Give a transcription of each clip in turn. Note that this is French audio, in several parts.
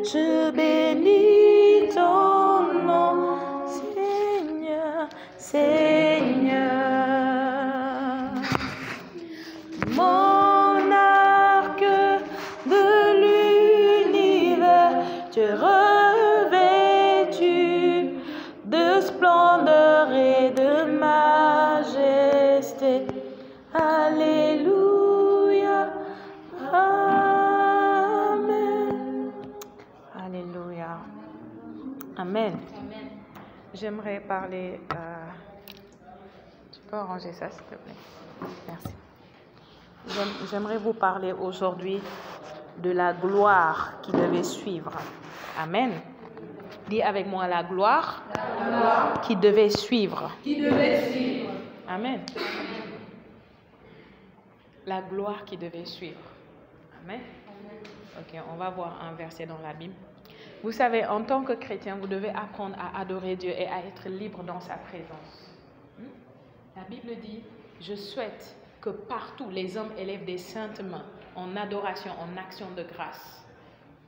Je bénis ton nom, Seigneur, Seigneur. Mon arc de l'univers, tu es revêtu de splendeur et de majesté. Alléluia. Amen. Alléluia. Amen. J'aimerais parler... Tu peux arranger ça, s'il te plaît? Merci. J'aimerais vous parler aujourd'hui de la gloire qui devait suivre. Amen. Dis avec moi la gloire, qui devait suivre. Amen. La gloire qui devait suivre. Amen. Ok, on va voir un verset dans la Bible. Vous savez, en tant que chrétien, vous devez apprendre à adorer Dieu et à être libre dans sa présence. La Bible dit, je souhaite que partout les hommes élèvent des saintes mains en adoration, en action de grâce.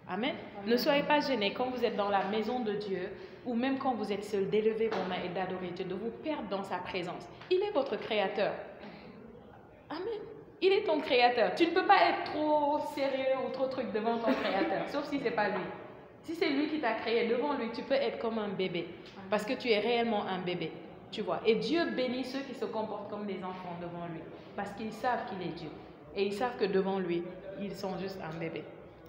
Amen. Ne soyez pas gênés quand vous êtes dans la maison de Dieu ou même quand vous êtes seul, d'élever vos mains et d'adorer Dieu, de vous perdre dans sa présence. Il est votre créateur. Amen. Il est ton créateur. Tu ne peux pas être trop sérieux ou trop truc devant ton créateur, sauf si ce n'est pas lui. Si c'est lui qui t'a créé, devant lui, tu peux être comme un bébé, parce que tu es réellement un bébé, tu vois. Et Dieu bénit ceux qui se comportent comme des enfants devant lui, parce qu'ils savent qu'il est Dieu. Et ils savent que devant lui, ils sont juste un bébé.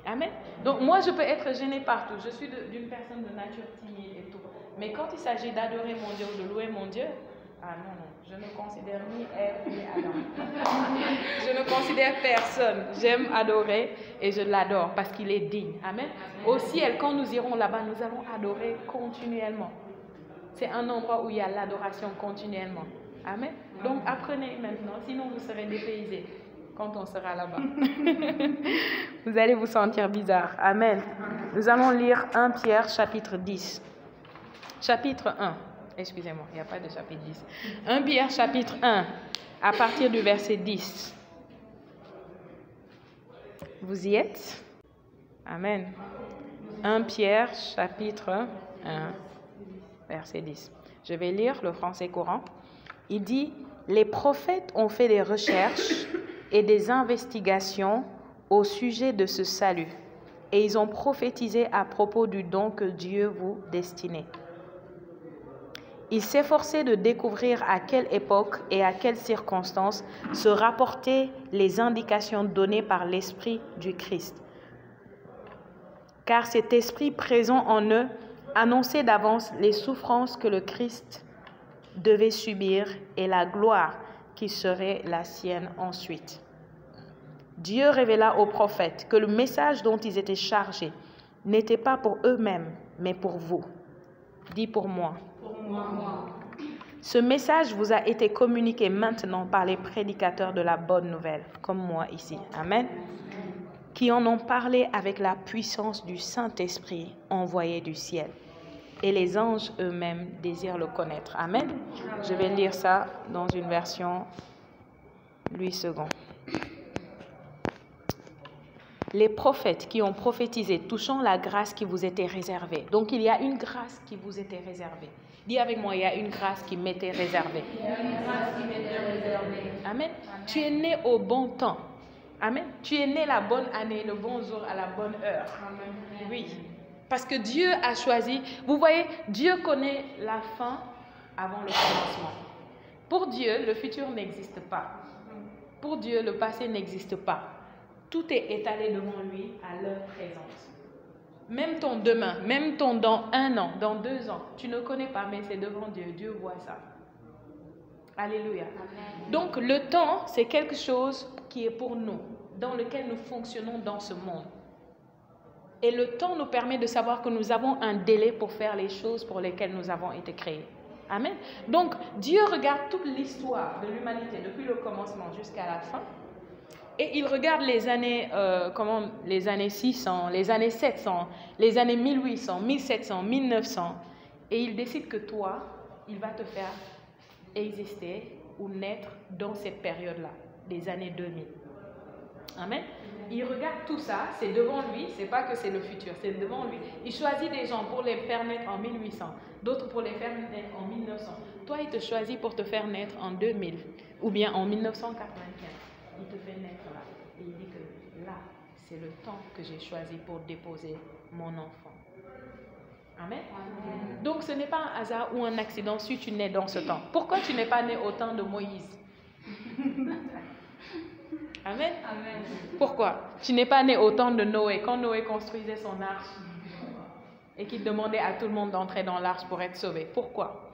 Amen. Donc moi, je peux être gênée partout. Je suis d'une personne de nature timide et tout. Mais quand il s'agit d'adorer mon Dieu ou de louer mon Dieu, ah non, non, je ne considère ni Ève ni Adam. Je ne considère personne. J'aime adorer et je l'adore parce qu'il est digne. Amen. Au ciel, quand nous irons là-bas, nous allons adorer continuellement. C'est un endroit où il y a l'adoration continuellement. Amen. Donc apprenez maintenant, sinon vous serez dépaysés quand on sera là-bas. Vous allez vous sentir bizarre. Amen. Nous allons lire 1 Pierre chapitre 10. Chapitre 1. Excusez-moi, il n'y a pas de chapitre 10. 1 Pierre chapitre 1, à partir du verset 10. Vous y êtes? Amen. 1 Pierre chapitre 1, verset 10. Je vais lire le français courant. Il dit, « Les prophètes ont fait des recherches et des investigations au sujet de ce salut, et ils ont prophétisé à propos du don que Dieu vous destinait. Ils s'efforçaient de découvrir à quelle époque et à quelles circonstances se rapportaient les indications données par l'Esprit du Christ. Car cet Esprit présent en eux annonçait d'avance les souffrances que le Christ devait subir et la gloire qui serait la sienne ensuite. Dieu révéla aux prophètes que le message dont ils étaient chargés n'était pas pour eux-mêmes, mais pour vous. Dis pour moi. Ce message vous a été communiqué maintenant par les prédicateurs de la bonne nouvelle, comme moi ici. Amen. Qui en ont parlé avec la puissance du Saint-Esprit envoyé du ciel. Et les anges eux-mêmes désirent le connaître. Amen. Je vais lire ça dans une version Louis II. Les prophètes qui ont prophétisé touchant la grâce qui vous était réservée. Donc il y a une grâce qui vous était réservée. Dis avec moi, il y a une grâce qui m'était réservée. Amen. Tu es né au bon temps. Amen. Tu es né la bonne année, le bon jour, à la bonne heure. Oui. Parce que Dieu a choisi. Vous voyez, Dieu connaît la fin avant le commencement. Pour Dieu, le futur n'existe pas. Pour Dieu, le passé n'existe pas. Tout est étalé devant lui à l'heure présente. Même ton demain, même ton dans 1 an, dans 2 ans, tu ne connais pas, mais c'est devant Dieu. Dieu voit ça. Alléluia. Donc le temps, c'est quelque chose qui est pour nous, dans lequel nous fonctionnons dans ce monde. Et le temps nous permet de savoir que nous avons un délai pour faire les choses pour lesquelles nous avons été créés. Amen. Donc Dieu regarde toute l'histoire de l'humanité depuis le commencement jusqu'à la fin. Et il regarde les années, les années 600, les années 700, les années 1800, 1700, 1900. Et il décide que toi, il va te faire exister ou naître dans cette période-là, des années 2000. Amen. Il regarde tout ça, c'est devant lui, c'est pas que c'est le futur, c'est devant lui. Il choisit des gens pour les faire naître en 1800, d'autres pour les faire naître en 1900. Toi, il te choisit pour te faire naître en 2000 ou bien en 1995. Il te fait naître là. Et il dit que là, c'est le temps que j'ai choisi pour déposer mon enfant. Amen. Amen. Donc, ce n'est pas un hasard ou un accident si tu nais dans ce temps. Pourquoi tu n'es pas né au temps de Moïse? Amen. Amen. Pourquoi? Tu n'es pas né au temps de Noé, quand Noé construisait son arche et qu'il demandait à tout le monde d'entrer dans l'arche pour être sauvé. Pourquoi?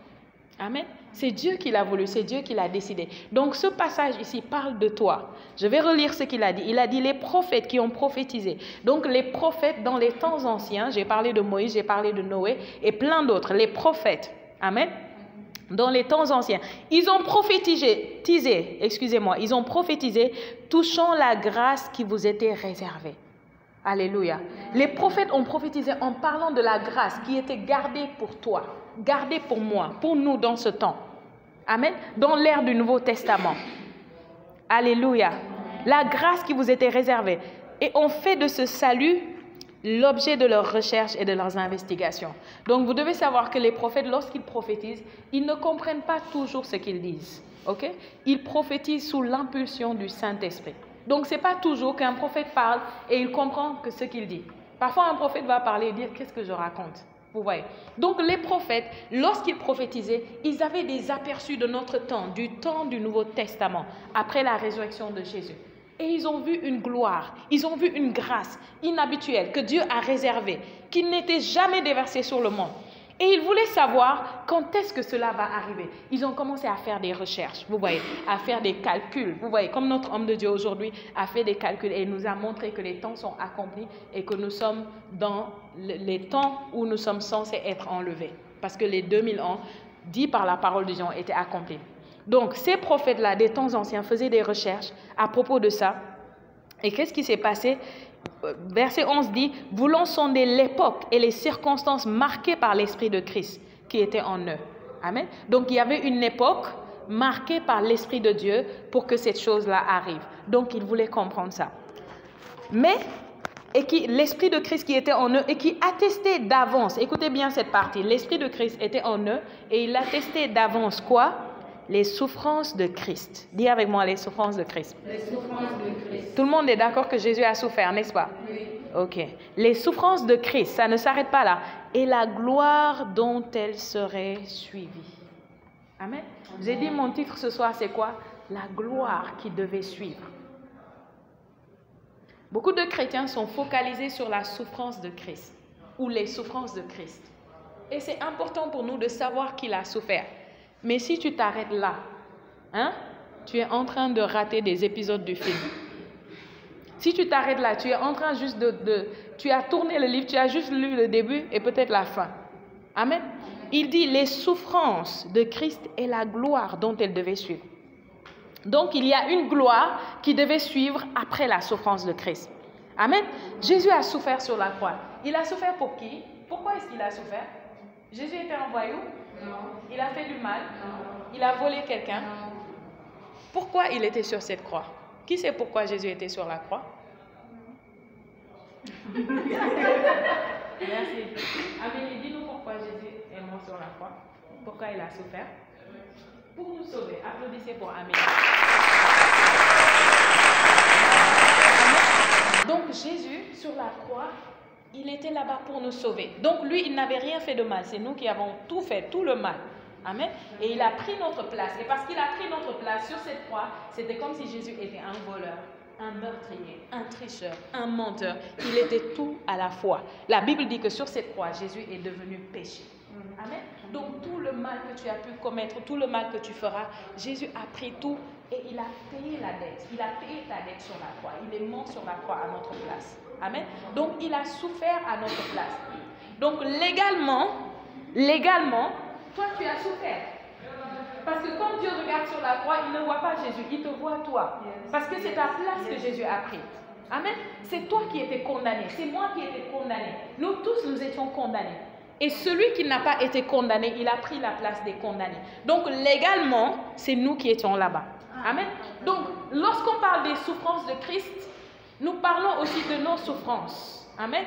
Amen. C'est Dieu qui l'a voulu, c'est Dieu qui l'a décidé. Donc ce passage ici parle de toi. Je vais relire ce qu'il a dit. Il a dit les prophètes qui ont prophétisé. Donc les prophètes dans les temps anciens, j'ai parlé de Moïse, j'ai parlé de Noé et plein d'autres. Les prophètes, amen, dans les temps anciens, ils ont prophétisé, ils ont prophétisé touchant la grâce qui vous était réservée. Alléluia. Les prophètes ont prophétisé en parlant de la grâce qui était gardée pour toi, gardée pour moi, pour nous dans ce temps. Amen. Dans l'ère du Nouveau Testament. Alléluia. La grâce qui vous était réservée. Et on fait de ce salut l'objet de leurs recherches et de leurs investigations. Donc vous devez savoir que les prophètes, lorsqu'ils prophétisent, ils ne comprennent pas toujours ce qu'ils disent. Ok? Ils prophétisent sous l'impulsion du Saint-Esprit. Donc, ce n'est pas toujours qu'un prophète parle et il comprend que ce qu'il dit. Parfois, un prophète va parler et dire « Qu'est-ce que je raconte ?» Vous voyez. Donc, les prophètes, lorsqu'ils prophétisaient, ils avaient des aperçus de notre temps du Nouveau Testament, après la résurrection de Jésus. Et ils ont vu une gloire, ils ont vu une grâce inhabituelle que Dieu a réservée, qui n'était jamais déversée sur le monde. Et ils voulaient savoir quand est-ce que cela va arriver. Ils ont commencé à faire des recherches, vous voyez, à faire des calculs. Vous voyez, comme notre homme de Dieu aujourd'hui a fait des calculs et nous a montré que les temps sont accomplis et que nous sommes dans les temps où nous sommes censés être enlevés. Parce que les 2000 ans, dits par la parole de Dieu, étaient accomplis. Donc, ces prophètes-là, des temps anciens, faisaient des recherches à propos de ça. Et qu'est-ce qui s'est passé ? Verset 11 dit « Voulant sonder l'époque et les circonstances marquées par l'Esprit de Christ qui était en eux. » Amen. Donc, il y avait une époque marquée par l'Esprit de Dieu pour que cette chose-là arrive. Donc, ils voulaient comprendre ça. Mais, l'Esprit de Christ qui était en eux et qui attestait d'avance, écoutez bien cette partie, l'Esprit de Christ était en eux et il attestait d'avance quoi ? Les souffrances de Christ. Dis avec moi les souffrances de Christ. Les souffrances de Christ. Tout le monde est d'accord que Jésus a souffert, n'est-ce pas? Oui. Ok. Les souffrances de Christ, ça ne s'arrête pas là. Et la gloire dont elles seraient suivies. Amen. J'ai dit mon titre ce soir, c'est quoi? La gloire qui devait suivre. Beaucoup de chrétiens sont focalisés sur la souffrance de Christ ou les souffrances de Christ. Et c'est important pour nous de savoir qu'il a souffert. Mais si tu t'arrêtes là, tu es en train de rater des épisodes du film. Si tu t'arrêtes là, tu es en train juste tu as tourné le livre, tu as juste lu le début et peut-être la fin. Amen. Il dit les souffrances de Christ et la gloire dont elles devaient suivre. Donc, il y a une gloire qui devait suivre après la souffrance de Christ. Amen. Jésus a souffert sur la croix. Il a souffert pour qui? Pourquoi est-ce qu'il a souffert? Jésus était un voyou? Non. Il a fait du mal? Non. Il a volé quelqu'un? Non. Pourquoi il était sur cette croix? Qui sait pourquoi Jésus était sur la croix? Merci. Amélie, dis-nous pourquoi Jésus est mort sur la croix. Pourquoi il a souffert? Pour nous sauver. Applaudissez pour Amélie. Donc Jésus, sur la croix, il était là-bas pour nous sauver. Donc lui, il n'avait rien fait de mal. C'est nous qui avons tout fait, tout le mal. Amen. Et il a pris notre place. Et parce qu'il a pris notre place sur cette croix, c'était comme si Jésus était un voleur, un meurtrier, un tricheur, un menteur. Il était tout à la fois. La Bible dit que sur cette croix, Jésus est devenu péché. Amen. Donc tout le mal que tu as pu commettre, tout le mal que tu feras, Jésus a pris tout et il a payé la dette. Il a payé ta dette sur la croix. Il est mort sur la croix à notre place. Amen. Donc il a souffert à notre place. Donc légalement, toi tu as souffert. Parce que quand Dieu regarde sur la croix, il ne voit pas Jésus, il te voit toi. Parce que c'est ta place que Jésus a pris. Amen. C'est toi qui étais condamné, c'est moi qui étais condamné. Nous tous, nous étions condamnés. Et celui qui n'a pas été condamné, il a pris la place des condamnés. Donc légalement, c'est nous qui étions là-bas. Amen. Donc, lorsqu'on parle des souffrances de Christ, Nous parlons aussi de nos souffrances. Amen.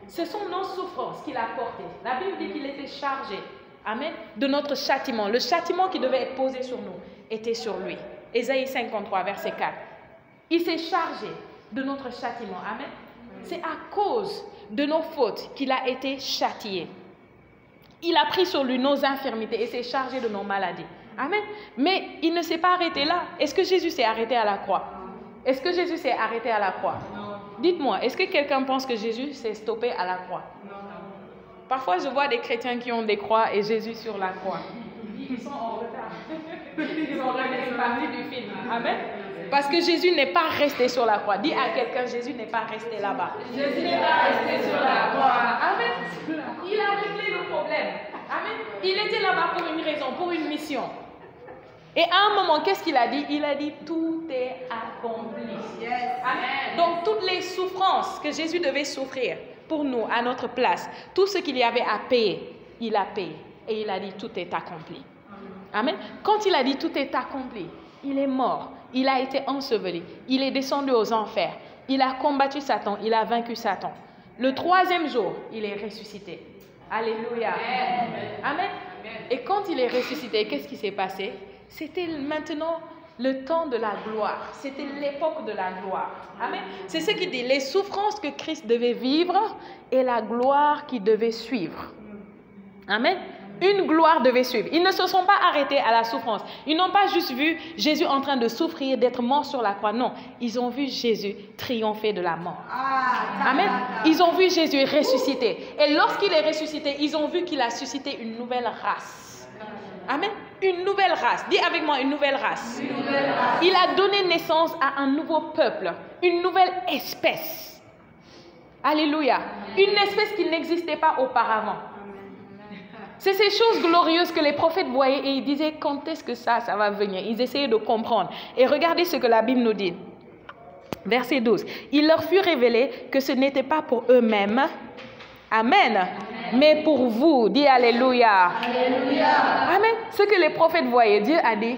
Ce sont nos souffrances qu'il a portées. La Bible dit qu'il était chargé, amen, de notre châtiment. Le châtiment qui devait être posé sur nous était sur lui. Ésaïe 53, verset 4. Il s'est chargé de notre châtiment. Amen. C'est à cause de nos fautes qu'il a été châtié. Il a pris sur lui nos infirmités et s'est chargé de nos maladies. Amen. Mais il ne s'est pas arrêté là. Est-ce que Jésus s'est arrêté à la croix? Est-ce que Jésus s'est arrêté à la croix? Dites-moi, est-ce que quelqu'un pense que Jésus s'est stoppé à la croix? Parfois, je vois des chrétiens qui ont des croix et Jésus sur la croix. Ils sont en retard. Ils ont regardé une partie du film. Amen. Parce que Jésus n'est pas resté sur la croix. Dis à quelqu'un, Jésus n'est pas resté là-bas. Jésus n'est pas resté sur la croix. Amen. Il a réglé le problème. Amen. Il était là-bas pour une raison, pour une mission. Et à un moment, qu'est-ce qu'il a dit? Il a dit, tout est accompli. Amen. Donc, toutes les souffrances que Jésus devait souffrir pour nous, à notre place, tout ce qu'il y avait à payer, il a payé. Et il a dit, tout est accompli. Amen. Quand il a dit, tout est accompli, il est mort. Il a été enseveli. Il est descendu aux enfers. Il a combattu Satan. Il a vaincu Satan. Le 3e jour, il est ressuscité. Alléluia. Amen. Et quand il est ressuscité, qu'est-ce qui s'est passé? C'était maintenant le temps de la gloire. C'était l'époque de la gloire. Amen. C'est ce qu'il dit. Les souffrances que Christ devait vivre et la gloire qui devait suivre. Amen. Une gloire devait suivre. Ils ne se sont pas arrêtés à la souffrance. Ils n'ont pas juste vu Jésus en train de souffrir, d'être mort sur la croix. Non, ils ont vu Jésus triompher de la mort. Amen. Ils ont vu Jésus ressusciter. Et lorsqu'il est ressuscité, ils ont vu qu'il a suscité une nouvelle race. Amen. Une nouvelle race. Dis avec moi, une nouvelle race. Une nouvelle race. Il a donné naissance à un nouveau peuple, une nouvelle espèce. Alléluia. Une espèce qui n'existait pas auparavant. C'est ces choses glorieuses que les prophètes voyaient et ils disaient, quand est-ce que ça va venir? Ils essayaient de comprendre. Et regardez ce que la Bible nous dit. Verset 12. Il leur fut révélé que ce n'était pas pour eux-mêmes. Amen. Mais pour vous. Dis Alléluia. Alléluia. Amen. Ce que les prophètes voyaient, Dieu a dit,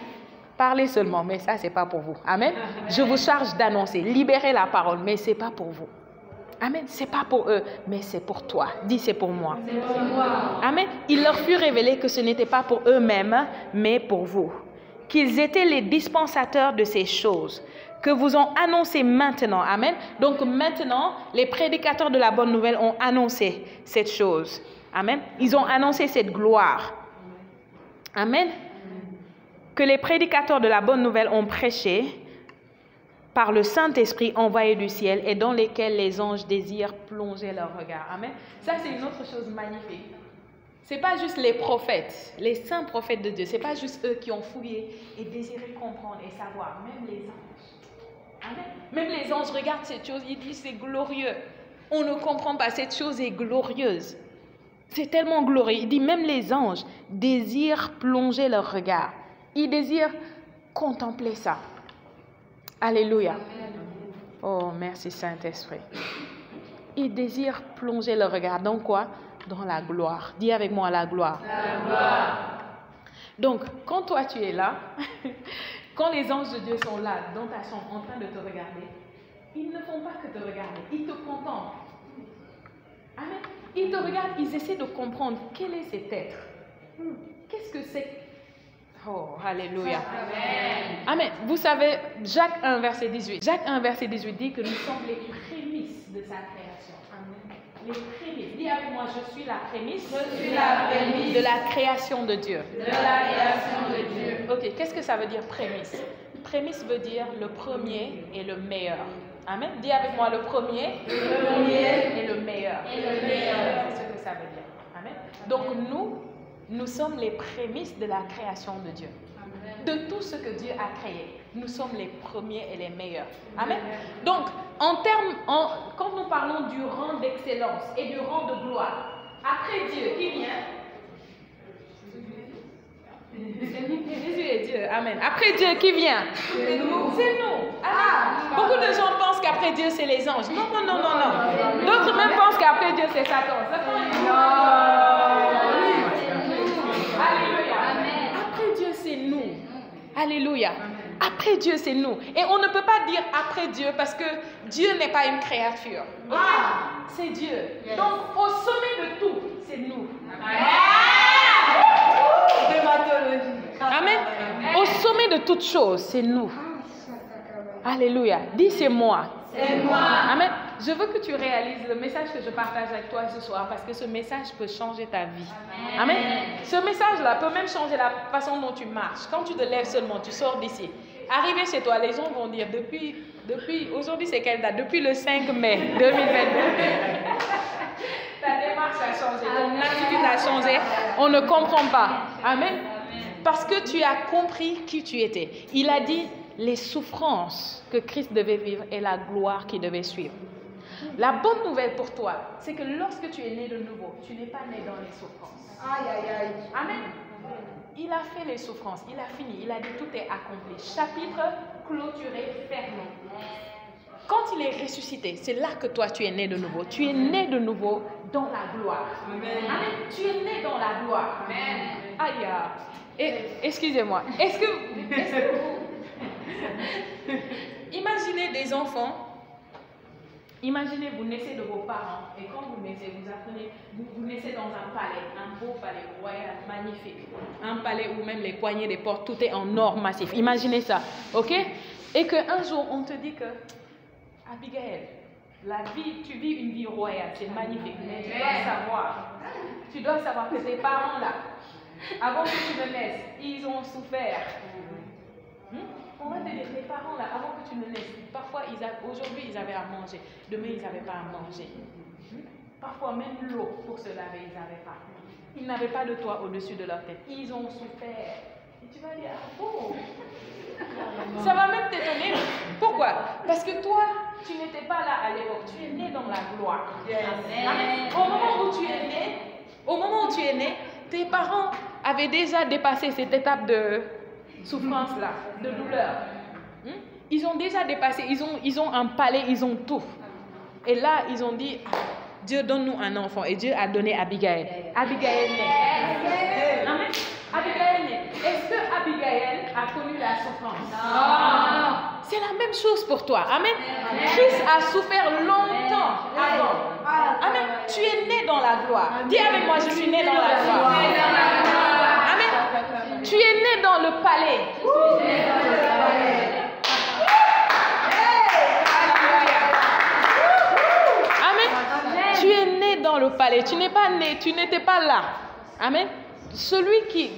parlez seulement, mais ça, c'est pas pour vous. Amen. Je vous charge d'annoncer, libérer la parole, mais c'est pas pour vous. Amen. C'est pas pour eux, mais c'est pour toi. Dis, c'est pour moi. C'est pour moi. Amen. Il leur fut révélé que ce n'était pas pour eux-mêmes, mais pour vous. Qu'ils étaient les dispensateurs de ces choses que vous ont annoncé maintenant. Amen. Donc maintenant, les prédicateurs de la bonne nouvelle ont annoncé cette chose. Amen. Ils ont annoncé cette gloire. Amen. Que les prédicateurs de la bonne nouvelle ont prêché par le Saint-Esprit envoyé du ciel et dans lesquels les anges désirent plonger leur regard. Amen. Ça, c'est une autre chose magnifique. Ce n'est pas juste les prophètes, les saints prophètes de Dieu. Ce n'est pas juste eux qui ont fouillé et désiré comprendre et savoir. Même les anges. Amen. Même les anges regardent cette chose, ils disent c'est glorieux. On ne comprend pas, cette chose est glorieuse. C'est tellement glorieux. Il dit même les anges désirent plonger leur regard. Ils désirent contempler ça. Alléluia. Oh, merci Saint-Esprit. Ils désirent plonger leur regard dans quoi? Dans la gloire. Dis avec moi la gloire. La gloire. Donc, quand toi tu es là, quand les anges de Dieu sont là, dans ta chambre, en train de te regarder, ils ne font pas que te regarder, ils te contemplent. Amen. Ils te regardent, ils essaient de comprendre quel est cet être. Qu'est-ce que c'est? Oh, alléluia. Amen. Amen. Vous savez, Jacques 1, verset 18. Jacques 1, verset 18 dit que nous sommes les prémices de sa création. Amen. Les prémices. Dis avec moi, je suis la prémisse. Je suis la prémisse de la création de Dieu. de la création de Dieu. Ok, qu'est-ce que ça veut dire prémisse? Prémisse veut dire le premier et le meilleur. Amen. Dis avec moi le premier et le meilleur. C'est ce que ça veut dire. Amen. Donc nous sommes les prémices de la création de Dieu. De tout ce que Dieu a créé, nous sommes les premiers et les meilleurs. Amen. Donc, quand nous parlons du rang d'excellence et du rang de gloire, après Dieu, qui vient? Jésus est Dieu. Amen. Après Dieu, qui vient? C'est nous. C'est nous. Amen. Beaucoup de gens pensent qu'après Dieu, c'est les anges. Non. D'autres même pensent qu'après Dieu, c'est Satan. Alléluia. Après Dieu, c'est nous. Alléluia. Après Dieu, c'est nous. Et on ne peut pas dire après Dieu parce que Dieu n'est pas une créature. C'est Dieu. Donc, au sommet de tout, c'est nous. Amen. Au sommet de toute chose, c'est nous. Alléluia. Dis, c'est moi. C'est moi. Amen. Je veux que tu réalises le message que je partage avec toi ce soir parce que ce message peut changer ta vie. Amen. Ce message-là peut même changer la façon dont tu marches. Quand tu te lèves seulement, tu sors d'ici. Arrivé chez toi, les gens vont dire depuis aujourd'hui, c'est quelle date? Depuis le 5 mai 2022. Ta démarche a changé, ton attitude a changé. On ne comprend pas. Amen. Parce que tu as compris qui tu étais. Il a dit les souffrances que Christ devait vivre et la gloire qui devait suivre. La bonne nouvelle pour toi, c'est que lorsque tu es né de nouveau, tu n'es pas né dans les souffrances. Amen. Il a fait les souffrances, il a fini, il a dit tout est accompli. Chapitre clôturé, fermé. Quand il est ressuscité, c'est là que toi tu es né de nouveau. Tu es né de nouveau dans la gloire. Amen. Amen. Tu es né dans la gloire. Amen. Aïe. Excusez-moi. Est-ce que vous... Imaginez des enfants. Imaginez, vous naissez de vos parents et quand vous naissez, vous apprenez, vous naissez dans un palais, un beau palais royal, magnifique. Un palais où même les poignées des portes, tout est en or massif. Imaginez ça, ok? Et qu'un jour, on te dit que, Abigail, tu vis une vie royale, c'est magnifique, mais tu dois savoir que tes parents là, avant que tu ne naisses, ils ont souffert. On va te dire, tes parents là, avant que tu ne naisses, parfois aujourd'hui ils avaient à manger, demain ils n'avaient pas à manger. Parfois même l'eau pour se laver, ils n'avaient pas. Ils n'avaient pas de toit au-dessus de leur tête. Ils ont souffert. Et tu vas dire, ah bon? Ça va même t'étonner. Pourquoi? Parce que toi, tu n'étais pas là à l'époque. Tu es né dans la gloire. Amen. Au moment où tu es né, tes parents avaient déjà dépassé cette étape de souffrance-là, de douleur. Ils ont déjà dépassé, ils ont un palais, ils ont tout. Et là, ils ont dit, Dieu donne-nous un enfant. Et Dieu a donné Abigail. Abigail naît. Amen. Abigail naît. Est-ce que Abigail a connu la souffrance? Non. C'est la même chose pour toi. Amen. Christ a souffert longtemps avant. Amen. Tu es né dans la gloire. Dis avec moi, je suis né dans la gloire. Amen. Tu es né dans le palais. Amen. Tu es né dans le palais. Tu n'es pas né, tu n'étais pas là. Amen. Celui qui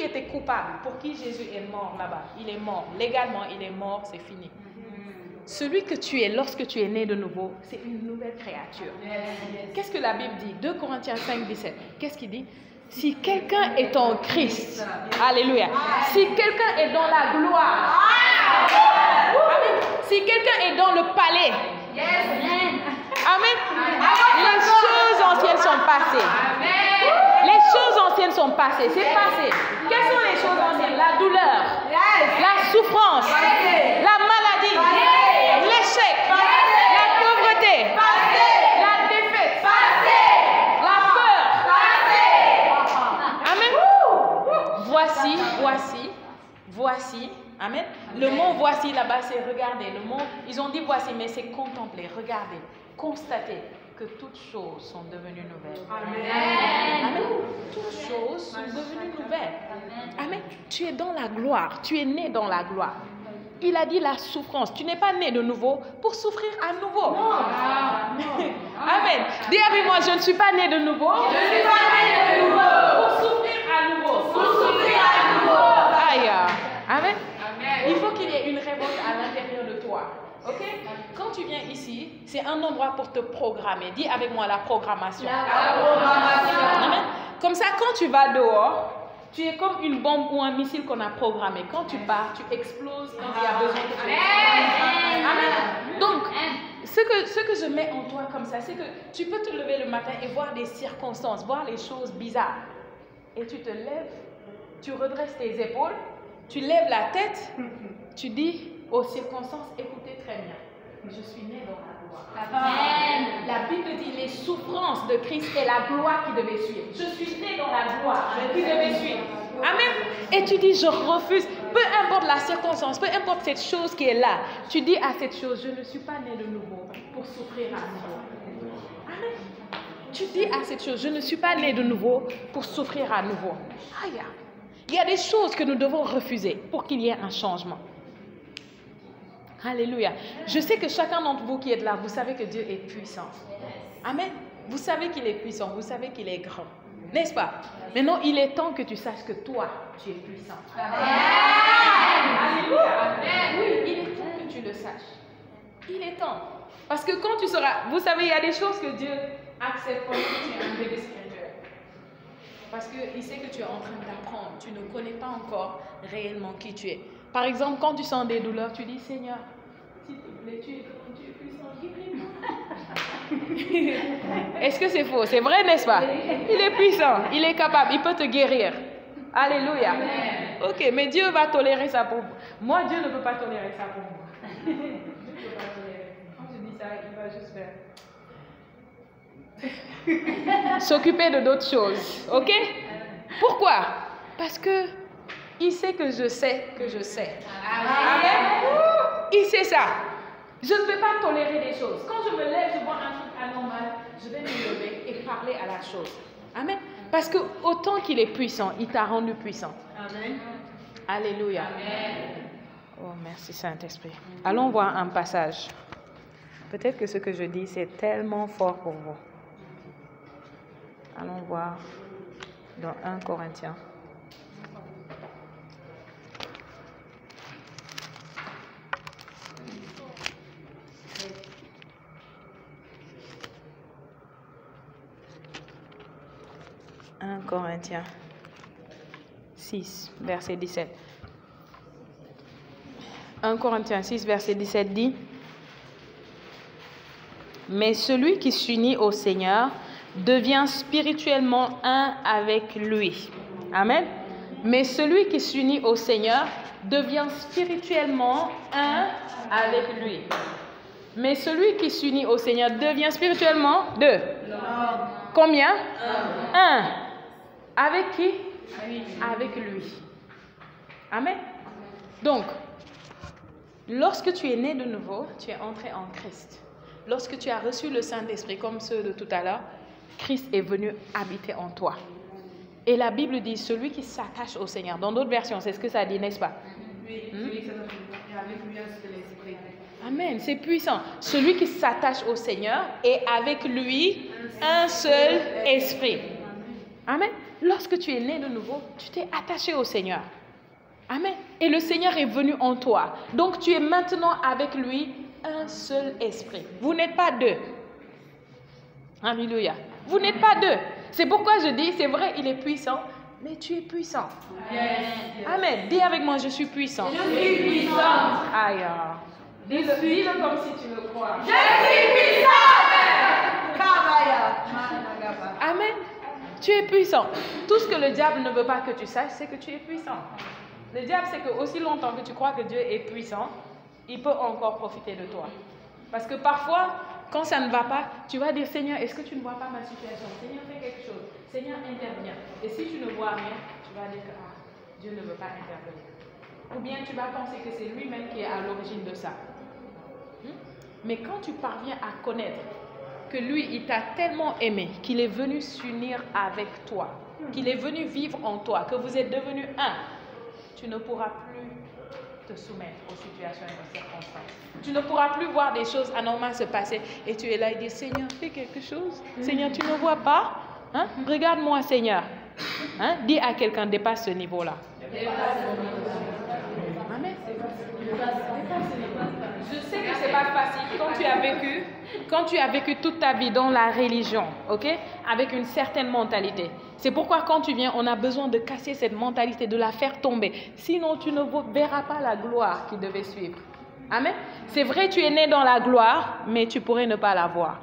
était coupable, pour qui Jésus est mort là-bas, il est mort. Légalement, il est mort, c'est fini. Celui que tu es lorsque tu es né de nouveau, c'est une nouvelle créature. Qu'est-ce que la Bible dit? 2 Corinthiens 5, 17. Qu'est-ce qu'il dit? Si quelqu'un est en Christ, alléluia. Si quelqu'un est dans la gloire, amen. Si quelqu'un est dans le palais, amen. Les choses anciennes sont passées. Les choses anciennes sont passées. C'est passé. Quelles sont les choses anciennes? La douleur, la souffrance, la maladie, l'échec, la pauvreté, la défaite, la peur. Amen. Voici. Amen. Le mot voici là-bas, c'est regarder. Le mot, ils ont dit voici, mais c'est contempler, regarder, constater que toutes choses sont devenues nouvelles. Amen. Amen. Toutes choses sont devenues nouvelles. Amen. Tu es dans la gloire. Tu es né dans la gloire. Il a dit la souffrance. Tu n'es pas né de nouveau pour souffrir à nouveau. Non. Amen. Dis avec moi, je ne suis pas né de nouveau. Je ne suis pas né de nouveau. Pour souffrir à nouveau. Pour souffrir à nouveau. Aïe. Amen. Il faut qu'il y ait une révolte à l'intérieur de toi. Ok? Quand tu viens ici, c'est un endroit pour te programmer. Dis avec moi la programmation. La programmation. Amen. Comme ça, quand tu vas dehors, tu es comme une bombe ou un missile qu'on a programmé. Quand tu pars, tu exploses quand il y a besoin de te faire. Amen. Donc, ce que je mets en toi comme ça, c'est que tu peux te lever le matin et voir des circonstances, voir les choses bizarres. Et tu te lèves, tu redresses tes épaules, tu lèves la tête, tu dis aux circonstances, écoutez très bien, je suis né dans la gloire. Amen. La Bible dit les souffrances de Christ et la gloire qui devait suivre. Je suis né dans la gloire qui devait suivre. Amen. Et tu dis, je refuse. peu importe la circonstance, peu importe cette chose qui est là, tu dis à cette chose, je ne suis pas né de nouveau pour souffrir à nouveau. Amen. Tu dis à cette chose, je ne suis pas né de nouveau pour souffrir à nouveau. Aïe. Il y a des choses que nous devons refuser pour qu'il y ait un changement. Alléluia. Je sais que chacun d'entre vous qui êtes là, vous savez que Dieu est puissant. Amen. Vous savez qu'il est puissant, vous savez qu'il est grand. N'est-ce pas? Maintenant, il est temps que tu saches que toi, tu es puissant. Alléluia. Oui, il est temps que tu le saches. Il est temps. Parce que quand tu seras... Vous savez, il y a des choses que Dieu accepte quand tu es un bébé spirituel. Parce qu'il sait que tu es en train d'apprendre. Tu ne connais pas encore réellement qui tu es. Par exemple, quand tu sens des douleurs, tu dis, Seigneur, s'il te plaît, tu es puissant, guéris-moi. Est-ce que c'est faux? C'est vrai, n'est-ce pas? Il est puissant, il est capable, il peut te guérir. Alléluia. Ok, mais Dieu va tolérer ça pour vous. Moi, Dieu ne peut pas tolérer ça pour moi. Dieu ne peut pas tolérer. Quand tu dis ça, il va juste faire... s'occuper de d'autres choses. Ok? Pourquoi? Parce que il sait que je sais que je sais. Amen. Il sait ça. Je ne vais pas tolérer des choses. Quand je me lève, je vois un truc anormal, je vais me lever et parler à la chose. Amen. Parce que autant qu'il est puissant, il t'a rendu puissant. Amen. Alléluia. Amen. Oh, merci Saint-Esprit. Allons voir un passage. Peut-être que ce que je dis, c'est tellement fort pour vous. Allons voir dans 1 Corinthiens. Corinthiens 6, verset 17. 1 Corinthiens 6, verset 17 dit: mais celui qui s'unit au Seigneur devient spirituellement un avec lui. Amen. Mais celui qui s'unit au Seigneur devient spirituellement un avec lui. Mais celui qui s'unit au Seigneur devient spirituellement deux. Combien? Un. Avec qui? Avec lui. Amen. Donc, lorsque tu es né de nouveau, tu es entré en Christ. Lorsque tu as reçu le Saint-Esprit, comme ceux de tout à l'heure, Christ est venu habiter en toi. Et la Bible dit, celui qui s'attache au Seigneur. Dans d'autres versions, c'est ce que ça dit, n'est-ce pas? Oui. Amen, c'est puissant. Celui qui s'attache au Seigneur est avec lui un seul esprit. Amen. Lorsque tu es né de nouveau, tu t'es attaché au Seigneur. Amen. Et le Seigneur est venu en toi. Donc tu es maintenant avec lui un seul esprit. Vous n'êtes pas deux. Alléluia. Vous n'êtes pas deux. C'est pourquoi je dis, c'est vrai, il est puissant, mais tu es puissant. Yes. Amen. Dis avec moi, je suis puissant. Je suis puissant. Aïe. Dis-le comme si tu le crois. Je suis puissant. Amen. Tu es puissant. Tout ce que le diable ne veut pas que tu saches, c'est que tu es puissant. Le diable sait que aussi longtemps que tu crois que Dieu est puissant, il peut encore profiter de toi. Parce que parfois, quand ça ne va pas, tu vas dire, Seigneur, est-ce que tu ne vois pas ma situation? Seigneur, fais quelque chose. Seigneur, interviens. Et si tu ne vois rien, tu vas dire que Dieu ne veut pas intervenir. Ou bien tu vas penser que c'est lui-même qui est à l'origine de ça. Mais quand tu parviens à connaître que lui, il t'a tellement aimé, qu'il est venu s'unir avec toi, qu'il est venu vivre en toi, que vous êtes devenus un, tu ne pourras plus te soumettre aux situations et aux circonstances. Tu ne pourras plus voir des choses anormales se passer et tu es là et dis, Seigneur, fais quelque chose. Seigneur, tu ne vois pas? Hein? Regarde-moi, Seigneur. Hein? Dis à quelqu'un, dépasse ce niveau-là. Amen. Je sais que ce n'est pas facile quand tu as vécu toute ta vie dans la religion, ok, avec une certaine mentalité. C'est pourquoi quand tu viens, on a besoin de casser cette mentalité, de la faire tomber. Sinon, tu ne verras pas la gloire qui devait suivre. Amen. C'est vrai, tu es né dans la gloire, mais tu pourrais ne pas la voir.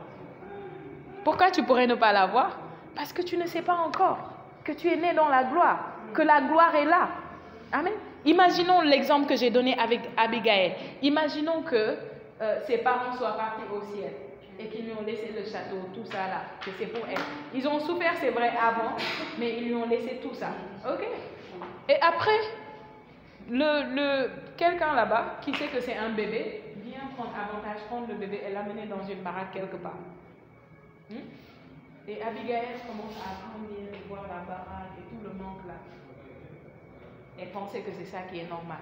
Pourquoi tu pourrais ne pas la voir? Parce que tu ne sais pas encore que tu es né dans la gloire, que la gloire est là. Amen. Imaginons l'exemple que j'ai donné avec Abigail. Imaginons que ses parents soient partis au ciel et qu'ils lui ont laissé le château, tout ça là, que c'est pour elle. Ils ont souffert, c'est vrai, avant, mais ils lui ont laissé tout ça. Ok? Et après, Quelqu'un là-bas qui sait que c'est un bébé, vient prendre avantage, prendre le bébé et l'amener dans une baraque quelque part. Et Abigail commence à grandir et voir la baraque et tout le manque là. Elle pensait que c'est ça qui est normal.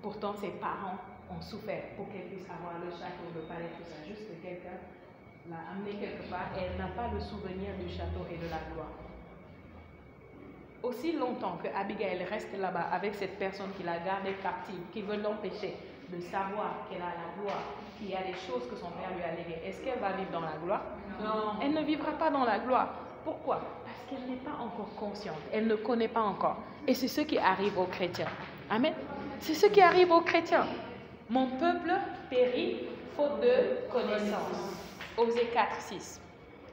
Pourtant, ses parents ont souffert pour qu'elle puisse avoir le château, le palais, tout ça. Juste que quelqu'un l'a amenée quelque part et elle n'a pas le souvenir du château et de la gloire. Aussi longtemps que Abigail reste là-bas avec cette personne qui l'a gardée captive, qui veut l'empêcher de savoir qu'elle a la gloire, qu'il y a des choses que son père lui a léguées, est-ce qu'elle va vivre dans la gloire? Non. Elle ne vivra pas dans la gloire. Pourquoi? Parce qu'elle n'est pas encore consciente, elle ne connaît pas encore. Et c'est ce qui arrive aux chrétiens. Amen. C'est ce qui arrive aux chrétiens. Mon peuple périt faute de connaissance. Osée 4, 6.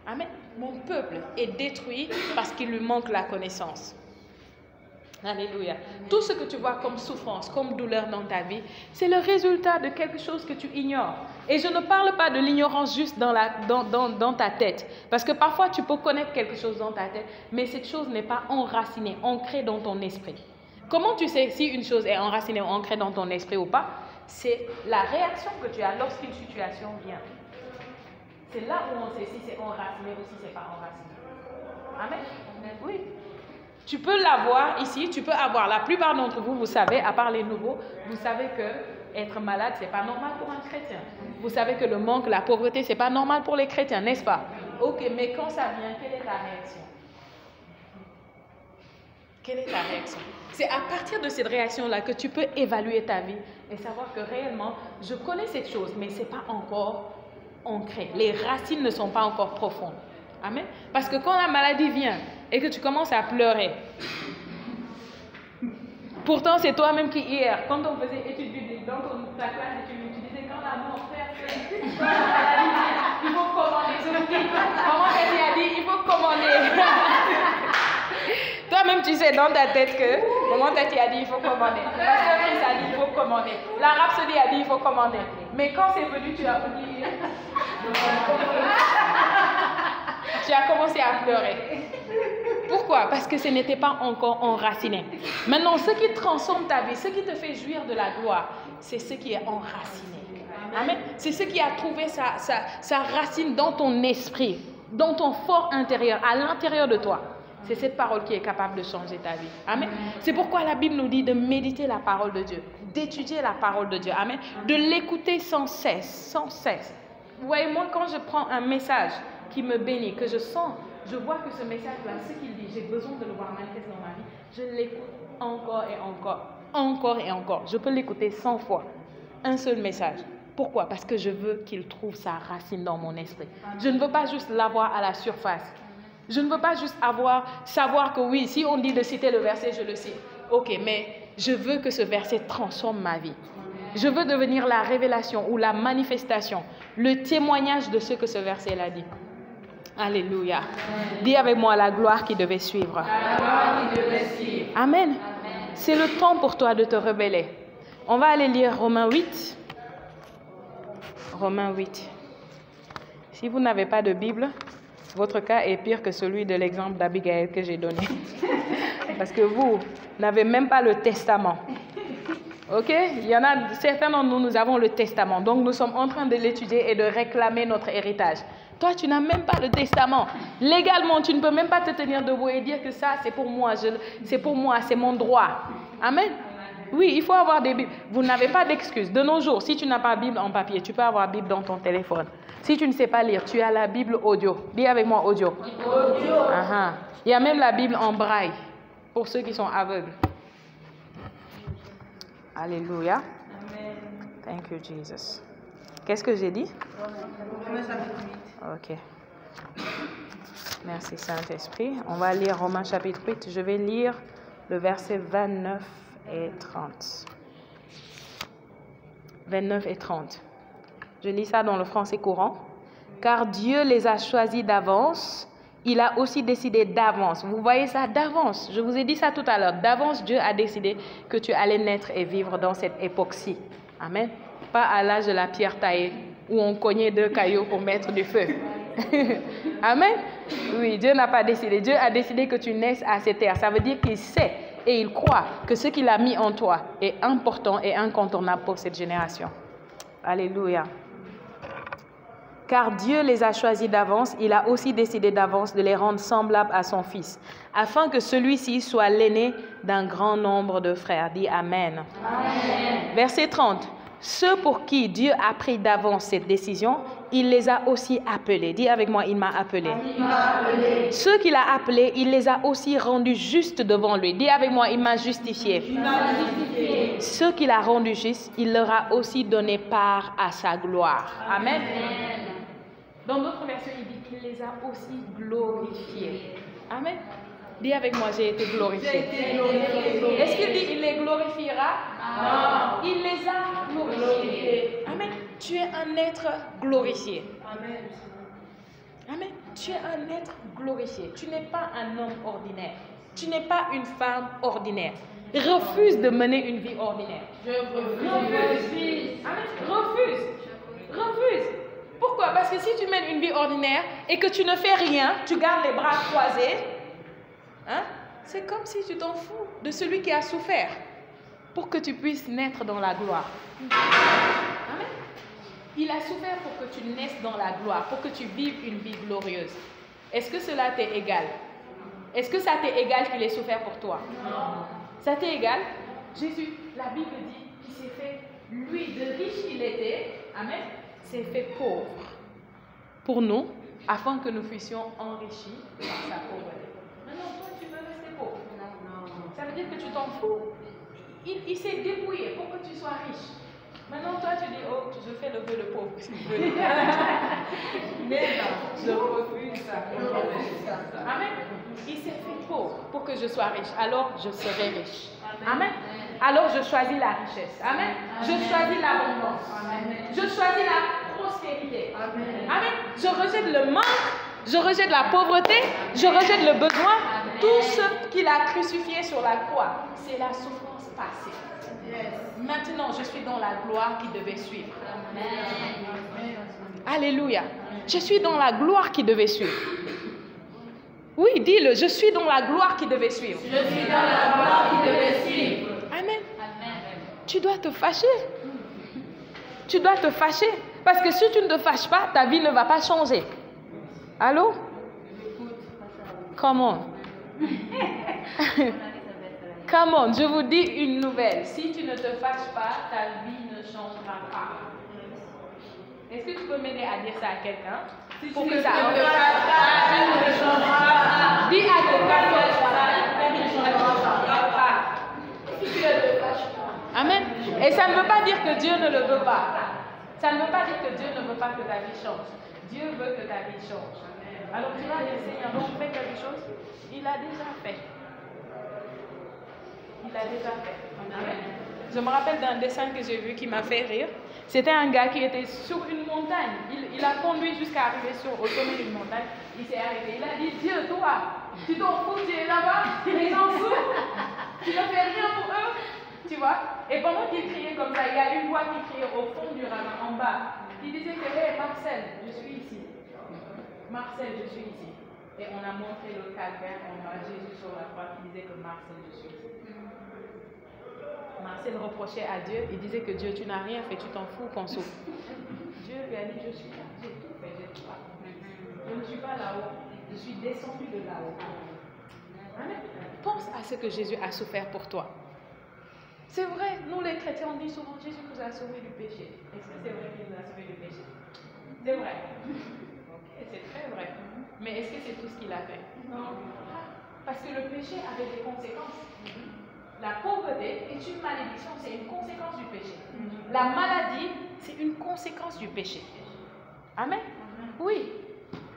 Amen. Mon peuple est détruit parce qu'il lui manque la connaissance. Alléluia. Tout ce que tu vois comme souffrance, comme douleur dans ta vie, c'est le résultat de quelque chose que tu ignores. Et je ne parle pas de l'ignorance juste dans ta tête. Parce que parfois, tu peux connaître quelque chose dans ta tête, mais cette chose n'est pas enracinée, ancrée dans ton esprit. Comment tu sais si une chose est enracinée ou ancrée dans ton esprit ou pas? C'est la réaction que tu as lorsqu'une situation vient. C'est là où on sait si c'est enraciné ou si ce n'est pas enraciné. Amen. Oui. Tu peux l'avoir ici, tu peux avoir, la plupart d'entre vous, vous savez, à part les nouveaux, vous savez que être malade, ce n'est pas normal pour un chrétien. Vous savez que le manque, la pauvreté, ce n'est pas normal pour les chrétiens, n'est-ce pas? Ok, mais quand ça vient, quelle est ta réaction? Quelle est ta réaction? C'est à partir de cette réaction-là que tu peux évaluer ta vie et savoir que réellement, je connais cette chose, mais ce n'est pas encore ancré. Les racines ne sont pas encore profondes. Amen. Parce que quand la maladie vient et que tu commences à pleurer, pourtant c'est toi-même qui hier, quand on faisait études bibliques dans ta classe d'études, tu disais quand la mort personne, quand la maladie vient, il faut commander. Je vous dis, comment elle a dit, il faut commander. Toi-même tu sais dans ta tête que, comment tu as dit, il faut commander. La pasteur Chris a dit, il faut commander. La Rhapsodie a dit, il faut commander. Mais quand c'est venu, tu as oublié. Tu as commencé à pleurer. Pourquoi? Parce que ce n'était pas encore enraciné. Maintenant, ce qui transforme ta vie, ce qui te fait jouir de la gloire, c'est ce qui est enraciné. Amen. C'est ce qui a trouvé sa racine dans ton esprit, dans ton fort intérieur, à l'intérieur de toi. C'est cette parole qui est capable de changer ta vie. Amen. C'est pourquoi la Bible nous dit de méditer la parole de Dieu, d'étudier la parole de Dieu. Amen. De l'écouter sans cesse, sans cesse. Vous voyez, moi, quand je prends un message qui me bénit, que je sens, je vois que ce message-là, ce qu'il dit, j'ai besoin de le voir manifester dans ma vie, je l'écoute encore et encore, encore et encore. Je peux l'écouter 100 fois, un seul message. Pourquoi? Parce que je veux qu'il trouve sa racine dans mon esprit. Je ne veux pas juste l'avoir à la surface. Je ne veux pas juste savoir que oui, si on dit de citer le verset, je le cite. Ok, mais je veux que ce verset transforme ma vie. Je veux devenir la révélation ou la manifestation, le témoignage de ce que ce verset a dit. Alléluia. Amen. Dis avec moi la gloire qui devait suivre. La gloire qui devait suivre. Amen. Amen. C'est le temps pour toi de te rebeller. On va aller lire Romains 8. Romains 8. Si vous n'avez pas de Bible, votre cas est pire que celui de l'exemple d'Abigail que j'ai donné. Parce que vous n'avez même pas le testament. Ok? Il y en a certains d'entre nous, nous avons le testament. Donc nous sommes en train de l'étudier et de réclamer notre héritage. Toi, tu n'as même pas le testament. Légalement, tu ne peux même pas te tenir debout et dire que ça, c'est pour moi, c'est mon droit. Amen. Oui, il faut avoir des Bibles. Vous n'avez pas d'excuses. De nos jours, si tu n'as pas Bible en papier, tu peux avoir Bible dans ton téléphone. Si tu ne sais pas lire, tu as la Bible audio. Dis avec moi audio. Audio. Uh-huh. Il y a même la Bible en braille pour ceux qui sont aveugles. Alléluia. Amen. Thank you, Jesus. Qu'est-ce que j'ai dit? Ok. Merci, Saint-Esprit. On va lire Romains chapitre 8. Je vais lire le verset 29 et 30. 29 et 30. Je lis ça dans le français courant. Car Dieu les a choisis d'avance. Il a aussi décidé d'avance. Vous voyez ça d'avance. Je vous ai dit ça tout à l'heure. D'avance, Dieu a décidé que tu allais naître et vivre dans cette époque-ci. Amen. Pas à l'âge de la pierre taillée où on cognait 2 cailloux pour mettre du feu. Amen. Oui, Dieu n'a pas décidé. Dieu a décidé que tu naisses à cette terre. Ça veut dire qu'il sait et il croit que ce qu'il a mis en toi est important et incontournable pour cette génération. Alléluia. Car Dieu les a choisis d'avance, il a aussi décidé d'avance de les rendre semblables à son Fils, afin que celui-ci soit l'aîné d'un grand nombre de frères. Dis Amen. Amen. Verset 30. Ceux pour qui Dieu a pris d'avance cette décision, il les a aussi appelés. Dis avec moi, il m'a appelé. Il m'a appelé. Ceux qu'il a appelés, il les a aussi rendus justes devant lui. Dis avec moi, il m'a justifié. Il m'a justifié. Ceux qu'il a rendus justes, il leur a aussi donné part à sa gloire. Amen. Dans d'autres versions, il dit qu'il les a aussi glorifiés. Amen. Dis avec moi, j'ai été glorifié. Est-ce qu'il dit il les glorifiera? Non. Il les a glorifiés. Amen. Tu es un être glorifié. Amen. Amen. Tu es un être glorifié. Tu n'es pas un homme ordinaire. Tu n'es pas une femme ordinaire. Refuse de mener une vie ordinaire. Je refuse. Amen. Refuse. Refuse. Pourquoi? Parce que si tu mènes une vie ordinaire et que tu ne fais rien, tu gardes les bras croisés, hein? C'est comme si tu t'en fous de celui qui a souffert pour que tu puisses naître dans la gloire. Amen. Il a souffert pour que tu naisses dans la gloire, pour que tu vives une vie glorieuse. Est-ce que cela t'est égal? Est-ce que ça t'est égal qu'il ait souffert pour toi? Non. Ça t'est égal? Jésus, la Bible dit qu'il s'est fait, lui, de riche qu'il était, amen, s'est fait pauvre pour nous, afin que nous fussions enrichis par sa pauvreté. Maintenant, toi, tu veux rester pauvre. Ça veut dire que tu t'en fous. Il s'est dépouillé pour que tu sois riche. Maintenant, toi, tu dis, oh, je fais le vœu de pauvre. Mais non, je refuse ça. Amen. Il s'est fait pauvre pour que je sois riche. Alors, je serai riche. Amen. Alors, je choisis la richesse. Amen. Je choisis l'abondance. Je choisis la prospérité. Amen. Je rejette le manque. Je rejette la pauvreté. Je rejette le besoin. Tout ce qu'il a crucifié sur la croix, c'est la souffrance passée. Maintenant, je suis dans la gloire qui devait suivre. Alléluia. Je suis dans la gloire qui devait suivre. Oui, dis-le, je suis dans la gloire qui devait suivre. Je suis dans la gloire qui devait suivre. Amen. Tu dois te fâcher. Tu dois te fâcher. Parce que si tu ne te fâches pas, ta vie ne va pas changer. Allô? Come on. Come on, je vous dis une nouvelle. Si tu ne te fâches pas, ta vie ne changera pas. Est-ce que tu peux m'aider à dire ça à quelqu'un? Pour que ça ne changera pas. Dis à quelqu'un ta vie ne changera pas. Si tu ne te fâches pas. Amen. Et ça ne veut pas dire que Dieu ne le veut pas. Ça ne veut pas dire que Dieu ne veut pas que ta vie change. Dieu veut que ta vie change. Alors tu vas dire, Seigneur, donc fais quelque chose. Il a déjà fait. Il a déjà fait. Amen. Je me rappelle d'un dessin que j'ai vu qui m'a fait rire. C'était un gars qui était sur une montagne. Il a conduit jusqu'à arriver au sommet d'une montagne. Il s'est arrêté. Il a dit, Dieu, toi, tu t'en fous, tu es là-bas, les gens souffrent. Tu ne fais rien pour eux. Tu vois? Et pendant qu'il criait comme ça, il y a une voix qui criait au fond du ravin, en bas. Il disait que, hé, Marcel, je suis ici. Marcel, je suis ici. Et on a montré le calvaire en bas, Jésus sur la croix qui disait que Marcel, je suis ici. Marcel reprochait à Dieu, il disait que Dieu, tu n'as rien fait, tu t'en fous qu'on souffre. Dieu lui a dit, je suis là, j'ai tout fait, j'ai tout accompli. Je ne suis pas là-haut, je suis descendu de là-haut. Amen. Pense à ce que Jésus a souffert pour toi. C'est vrai, nous les chrétiens, on dit souvent, Jésus nous a sauvés du péché. Est-ce que c'est vrai qu'il nous a sauvés du péché? C'est vrai. Ok, c'est très vrai. Mais est-ce que c'est tout ce qu'il a fait? Non. Parce que le péché avait des conséquences. La pauvreté est une malédiction, c'est une conséquence du péché. La maladie, c'est une conséquence du péché. Amen. Oui.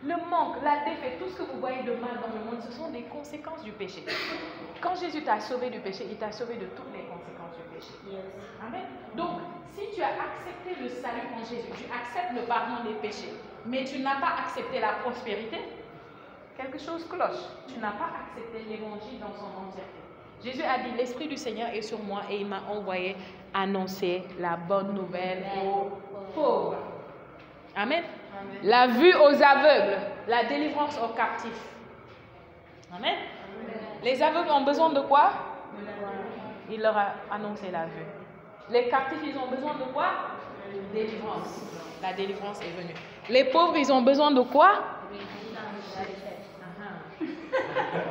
Le manque, la défaite, tout ce que vous voyez de mal dans le monde, ce sont des conséquences du péché. Quand Jésus t'a sauvé du péché, il t'a sauvé de toutes les conséquences du péché. Amen. Donc, si tu as accepté le salut en Jésus, tu acceptes le pardon des péchés, mais tu n'as pas accepté la prospérité, quelque chose cloche. Tu n'as pas accepté l'évangile dans son entièreté. Jésus a dit, l'Esprit du Seigneur est sur moi et il m'a envoyé annoncer la bonne nouvelle aux pauvres. Amen. Amen. La vue aux aveugles, la délivrance aux captifs. Amen. Amen. Les aveugles ont besoin de quoi? Il leur a annoncé la vue. Les captifs, ils ont besoin de quoi? Délivrance. La délivrance est venue. Les pauvres, ils ont besoin de quoi?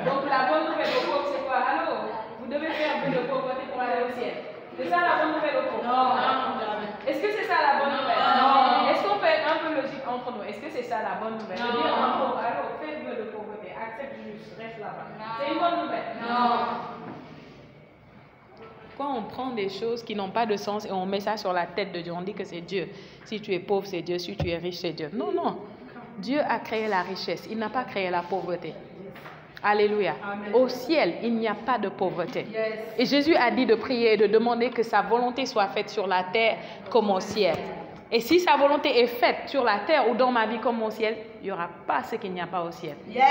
Donc la bonne nouvelle aux pauvres, c'est quoi? Allô? Vous devez faire un peu de pauvreté pour aller au ciel. C'est ça la bonne nouvelle aux pauvres? Non. Est-ce que c'est ça la bonne nouvelle? Non. Est-ce qu'on peut être un peu logique entre nous? Est-ce que c'est ça la bonne nouvelle? Non. Dire un pauvre, allô, fais un peu de pauvreté, accepte juste, reste là-bas. C'est une bonne nouvelle? Non. Quand on prend des choses qui n'ont pas de sens et on met ça sur la tête de Dieu, on dit que c'est Dieu. Si tu es pauvre, c'est Dieu. Si tu es riche, c'est Dieu. Non, non. Dieu a créé la richesse. Il n'a pas créé la pauvreté. Alléluia. Amen. Au ciel, il n'y a pas de pauvreté. Yes. Et Jésus a dit de prier et de demander que sa volonté soit faite sur la terre comme au ciel. Et si sa volonté est faite sur la terre ou dans ma vie comme au ciel, il n'y aura pas ce qu'il n'y a pas au ciel. Yes.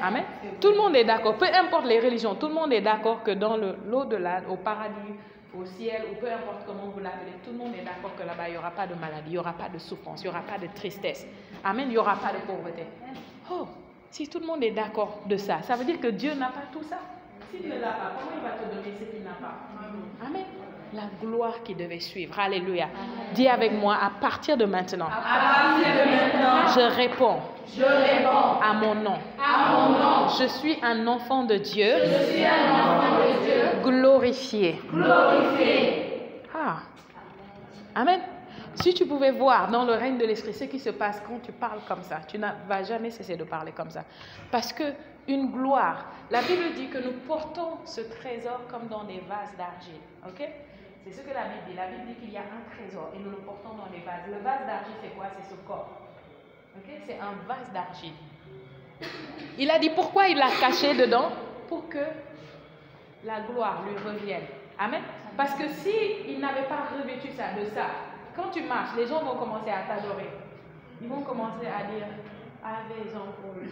Amen. Tout le monde est d'accord. Peu importe les religions, tout le monde est d'accord que dans l'au-delà, au paradis, au ciel, ou peu importe comment vous l'appelez, tout le monde est d'accord que là-bas, il n'y aura pas de maladie, il n'y aura pas de souffrance, il n'y aura pas de tristesse. Amen. Il n'y aura pas de pauvreté. Oh, si tout le monde est d'accord de ça, ça veut dire que Dieu n'a pas tout ça. S'il ne l'a pas, comment il va te donner ce qu'il n'a pas? Amen. La gloire qui devait suivre. Alléluia. Amen. Dis avec moi, à partir de maintenant, je réponds à mon nom. Je suis un enfant de Dieu. Glorifié. Ah. Amen. Si tu pouvais voir dans le règne de l'esprit ce qui se passe quand tu parles comme ça, tu ne vas jamais cesser de parler comme ça. Parce que une gloire, la Bible dit que nous portons ce trésor comme dans des vases d'argile. Ok? C'est ce que la Bible dit. La Bible dit qu'il y a un trésor et nous le portons dans des vases. Le vase d'argile, c'est quoi? C'est ce corps. Ok? C'est un vase d'argile. Il a dit pourquoi il l'a caché dedans? Pour que la gloire lui revienne. Amen. Parce que s'il n'avait pas revêtu ça de ça, quand tu marches, les gens vont commencer à t'adorer. Ils vont commencer à dire Ave Jean-Paul.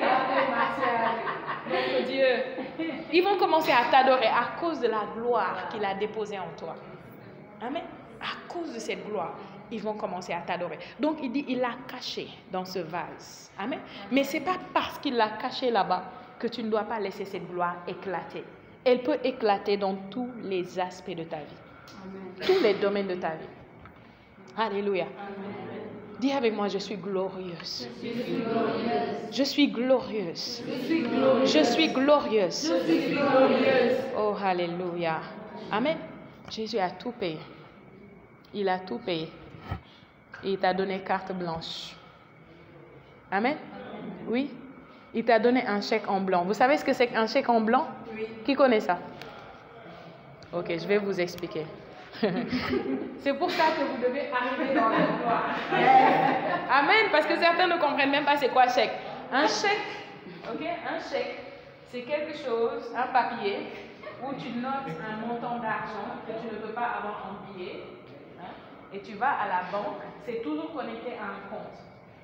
Ave Martial. Notre Dieu. Ils vont commencer à t'adorer à cause de la gloire qu'il a déposée en toi. Amen. À cause de cette gloire, ils vont commencer à t'adorer. Donc il dit, il l'a caché dans ce vase. Amen. Mais ce n'est pas parce qu'il l'a caché là-bas que tu ne dois pas laisser cette gloire éclater. Elle peut éclater dans tous les aspects de ta vie. Amen. Tous les domaines de ta vie. Alléluia. Amen. Dis avec moi, je suis glorieuse. Je suis glorieuse. Je suis glorieuse. Oh, alléluia. Amen. Jésus a tout payé. Il a tout payé. Et il t'a donné carte blanche. Amen. Oui. Il t'a donné un chèque en blanc. Vous savez ce que c'est qu'un chèque en blanc? Oui. Qui connaît ça? Ok, je vais vous expliquer. C'est pour ça que vous devez arriver dans la gloire. Amen. Parce que certains ne comprennent même pas c'est quoi chèque. Un chèque, ok, un chèque, c'est quelque chose, un papier, où tu notes un montant d'argent que tu ne peux pas avoir en billet. Hein, et tu vas à la banque, c'est toujours connecté à un compte.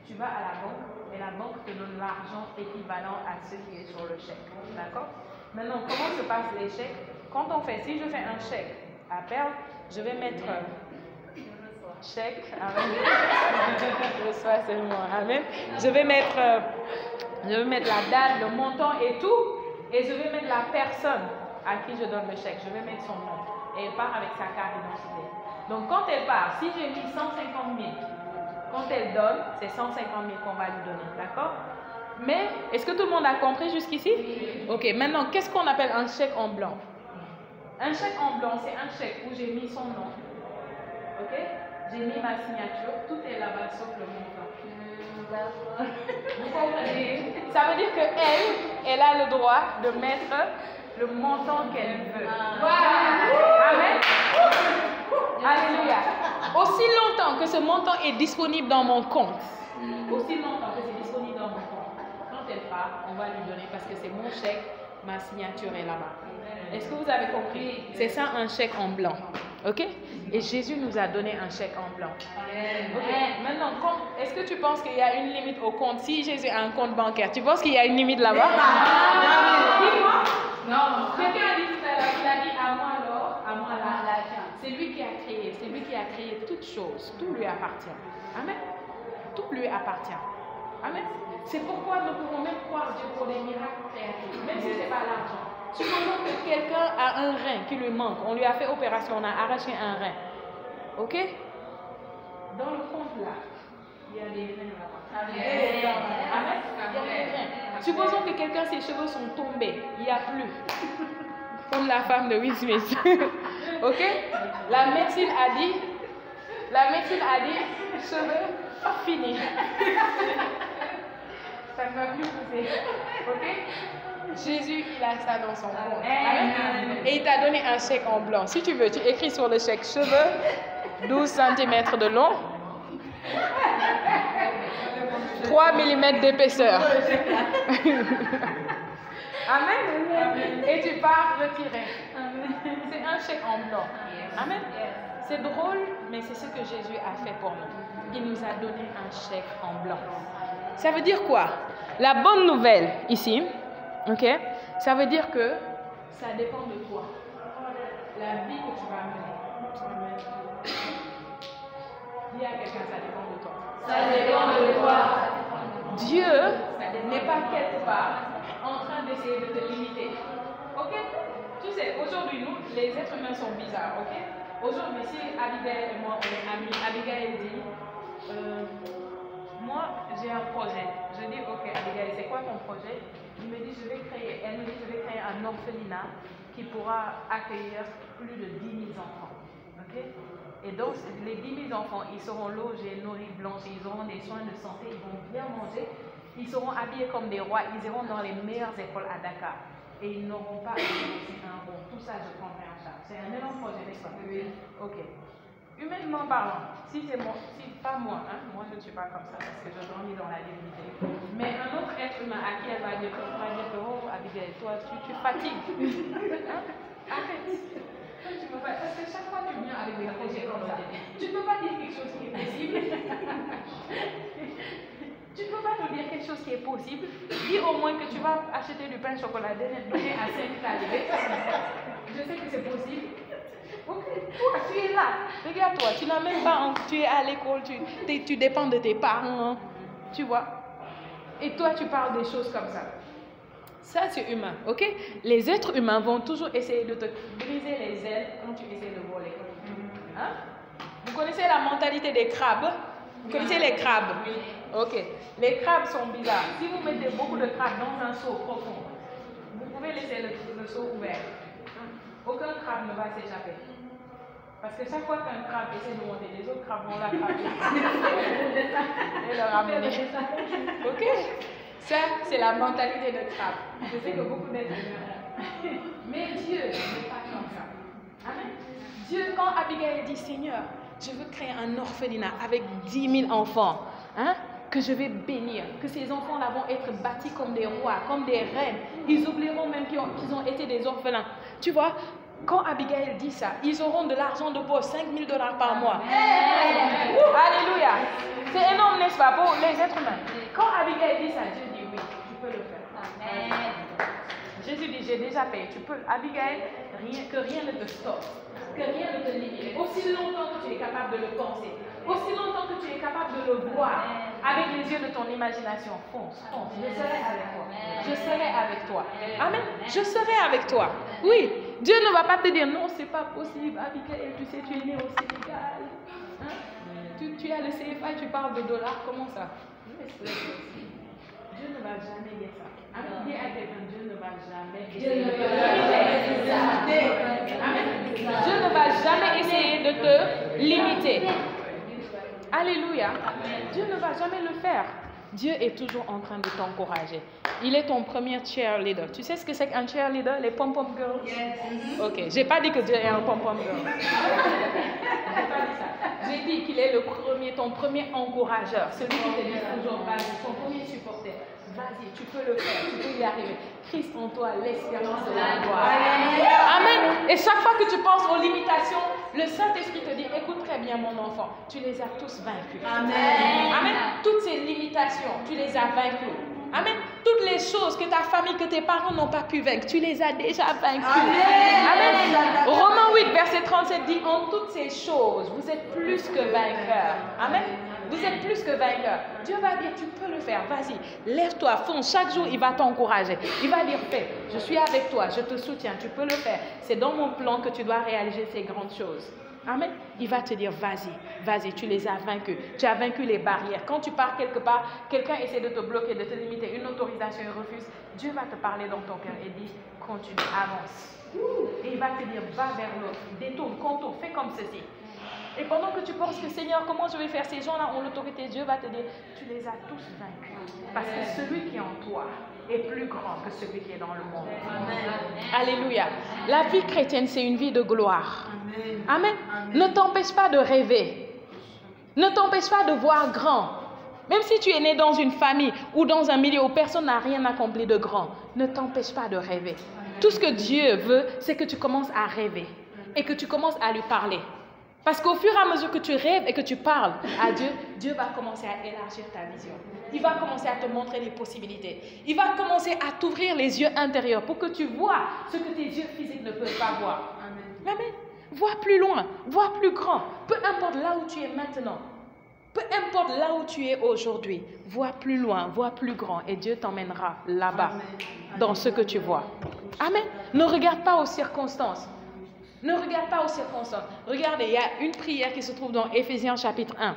Tu vas à la banque et la banque te donne l'argent équivalent à ce qui est sur le chèque. D'accord? Maintenant, comment se passent les chèques? Quand on fait, si je fais un chèque à Perle, je vais mettre chèque. Amen. Je reçois seulement. Amen. Je vais mettre la date, le montant et tout. Et je vais mettre la personne à qui je donne le chèque. Je vais mettre son nom. Et elle part avec sa carte d'identité. Donc quand elle part, si j'ai mis 150 000, quand elle donne, c'est 150 000 qu'on va lui donner. D'accord? Mais, est-ce que tout le monde a compris jusqu'ici? Ok, maintenant, qu'est-ce qu'on appelle un chèque en blanc? Un chèque en blanc, c'est un chèque où j'ai mis son nom. Ok? J'ai mis ma signature. Tout est là-bas sauf le montant. Vous comprenez? Ça veut dire qu'elle a le droit de mettre le montant qu'elle veut. Amen. Alléluia. Aussi longtemps que ce montant est disponible dans mon compte, aussi longtemps que c'est disponible dans mon compte, quand elle part, on va lui donner parce que c'est mon chèque, ma signature est là-bas. Est-ce que vous avez compris? C'est ça un chèque en blanc. Ok? Et Jésus nous a donné un chèque en blanc. Okay. Maintenant, est-ce que tu penses qu'il y a une limite au compte? Si Jésus a un compte bancaire, tu penses qu'il y a une limite là-bas? Dis-moi. Non. Quelqu'un a dit tout à l'heure, il a dit à moi alors, à moi l'argent. C'est lui qui a créé toutes choses. Tout lui appartient. Amen. Tout lui appartient. Amen. C'est pourquoi nous pouvons même croire Dieu pour des miracles créatifs, même si ce n'est pas l'argent. Supposons que quelqu'un a un rein qui lui manque. On lui a fait opération, on a arraché un rein. Ok? Dans le compte là, il y a des reins là-bas. Amen. Il y a des reins. Supposons que quelqu'un, ses cheveux sont tombés. Il n'y a plus. Comme la femme de Will Smith. Ok? La médecine a dit, cheveux, fini. Ça ne va plus pousser. Ok? Jésus, il a ça dans son compte. Amen. Et il t'a donné un chèque en blanc. Si tu veux, tu écris sur le chèque cheveux, 12 cm de long, 3 mm d'épaisseur. Amen. Et tu pars retirer. C'est un chèque en blanc. Amen. C'est drôle, mais c'est ce que Jésus a fait pour nous. Il nous a donné un chèque en blanc. Ça veut dire quoi? La bonne nouvelle ici, ok? Ça veut dire que ça dépend de toi. La vie que tu vas mener. Dis à quelqu'un, ça dépend de toi. Ça dépend de toi. Dieu n'est pas quelque part en train d'essayer de te limiter. Ok? Tu sais, aujourd'hui, nous, les êtres humains sont bizarres, ok? Aujourd'hui, si Abigail et moi, on est amis, Abigail dit, moi, j'ai un projet. Je dis, ok, Abigail, c'est quoi ton projet? Elle me dit, je vais créer un orphelinat qui pourra accueillir plus de 10 000 enfants. Ok? Et donc, les 10 000 enfants, ils seront logés, nourris, blanchis, ils auront des soins de santé, ils vont bien manger, ils seront habillés comme des rois, ils iront dans les meilleures écoles à Dakar. Et ils n'auront pas à débourser un rond. Tout ça, je prendrai en charge. C'est un énorme projet, n'est-ce pas? Oui. Ok. Humainement parlant, si pas moi, hein, moi je ne suis pas comme ça parce que je grandis dans la divinité. Mais un autre être humain à qui elle va dire que oh Abigail, toi tu fatigues. Hein? Arrête. Tu peux pas, parce que chaque fois tu viens avec des projets comme ça, tu ne peux pas dire quelque chose qui est possible. Tu ne peux pas nous dire quelque chose qui est possible. Dis au moins que tu vas acheter du pain chocoladé à 5 talibés. Je sais que c'est possible. Ok, toi, tu es là. Regarde-toi, tu n'as même pas. Tu es à l'école, tu dépends de tes parents. Tu vois. Et toi, tu parles des choses comme ça. Ça, c'est humain, ok? Les êtres humains vont toujours essayer de te briser les ailes quand tu essaies de voler. Hein? Vous connaissez la mentalité des crabes? Vous connaissez les crabes? Oui. Ok. Les crabes sont bizarres. Si vous mettez beaucoup de crabes dans un seau profond, vous pouvez laisser le seau ouvert. Aucun crabe ne va s'échapper. Parce que chaque fois qu'un crabe essaie de monter, les autres crabes vont l'attraper et le ramener. Ok? Ça, c'est la mentalité de crabe. Je sais que beaucoup d'êtres humains. Mais Dieu n'est pas comme ça. Amen. Dieu, quand Abigail dit Seigneur, je veux créer un orphelinat avec 10 000 enfants, hein, que je vais bénir, que ces enfants-là vont être bâtis comme des rois, comme des reines. Ils oublieront même qu'ils ont été des orphelins. Tu vois, quand Abigail dit ça, ils auront de l'argent de poche, $5 000 par mois. Alléluia. C'est énorme, n'est-ce pas, pour les êtres humains. Quand Abigail dit ça, Dieu dit oui, tu peux le faire. Amen. Jésus dit, j'ai déjà payé. Tu peux, Abigail, que rien ne te stoppe, que rien ne te limite. Aussi longtemps que tu es capable de le penser, aussi longtemps que tu es capable de le voir avec les yeux de ton imagination, fonce. Je serai avec toi. Je serai avec toi. Amen. Je serai avec toi. Oui. Dieu ne va pas te dire non, c'est pas possible. Abigail, tu sais, tu es né au Sénégal. Hein? Tu as le CFA, tu parles de dollars. Comment ça? Dieu ne va jamais dire ça. Amen. Dis à quelqu'un, Dieu ne va jamais essayer de te limiter. Amen. Dieu ne va jamais essayer de te limiter. Alléluia. Dieu ne va jamais le faire. Dieu est toujours en train de t'encourager. Il est ton premier cheerleader. Tu sais ce que c'est qu'un cheerleader? Les pom-pom girls? Yes. Ok. J'ai pas dit que Dieu est un pom-pom girl. J'ai pas dit ça. J'ai dit qu'il est ton premier encourageur. Celui qui te dit toujours, vas-y, ton premier supporter. Vas-y, tu peux le faire, tu peux y arriver. Christ en toi, l'espérance de la gloire. Amen. Et chaque fois que tu penses aux limitations, le Saint-Esprit te dit, écoute très bien mon enfant, tu les as tous vaincus. Amen. Amen. Toutes ces limitations, tu les as vaincues. Amen. Toutes les choses que ta famille, que tes parents n'ont pas pu vaincre, tu les as déjà vaincues. Amen. Amen. Romains 8, verset 37 dit, en toutes ces choses, vous êtes plus que vainqueurs. Amen. Vous êtes plus que vainqueur. Dieu va dire, tu peux le faire, vas-y, lève-toi, fonce. Chaque jour, il va t'encourager. Il va dire, fais, je suis avec toi, je te soutiens, tu peux le faire. C'est dans mon plan que tu dois réaliser ces grandes choses. Amen. Il va te dire, vas-y, vas-y, tu les as vaincus. Tu as vaincu les barrières. Quand tu pars quelque part, quelqu'un essaie de te bloquer, de te limiter, une autorisation, il refuse. Dieu va te parler dans ton cœur et dit, continue, avance. Et il va te dire, va vers l'autre, détourne, contourne, fais comme ceci. Et pendant que tu penses que Seigneur, comment je vais faire, ces gens-là ont l'autorité, Dieu va te dire, tu les as tous vaincus. Parce que celui qui est en toi est plus grand que celui qui est dans le monde. Amen. Alléluia. La vie chrétienne, c'est une vie de gloire. Amen. Amen. Ne t'empêche pas de rêver. Ne t'empêche pas de voir grand. Même si tu es né dans une famille ou dans un milieu où personne n'a rien accompli de grand, ne t'empêche pas de rêver. Tout ce que Dieu veut, c'est que tu commences à rêver et que tu commences à lui parler. Parce qu'au fur et à mesure que tu rêves et que tu parles à Dieu, Dieu va commencer à élargir ta vision. Il va commencer à te montrer les possibilités. Il va commencer à t'ouvrir les yeux intérieurs pour que tu vois ce que tes yeux physiques ne peuvent pas voir. Amen. Amen. Vois plus loin, vois plus grand. Peu importe là où tu es maintenant. Peu importe là où tu es aujourd'hui. Vois plus loin, vois plus grand. Et Dieu t'emmènera là-bas, dans ce que tu vois. Amen. Ne regarde pas aux circonstances. Ne regarde pas aux circonstances. Regardez, il y a une prière qui se trouve dans Éphésiens chapitre 1.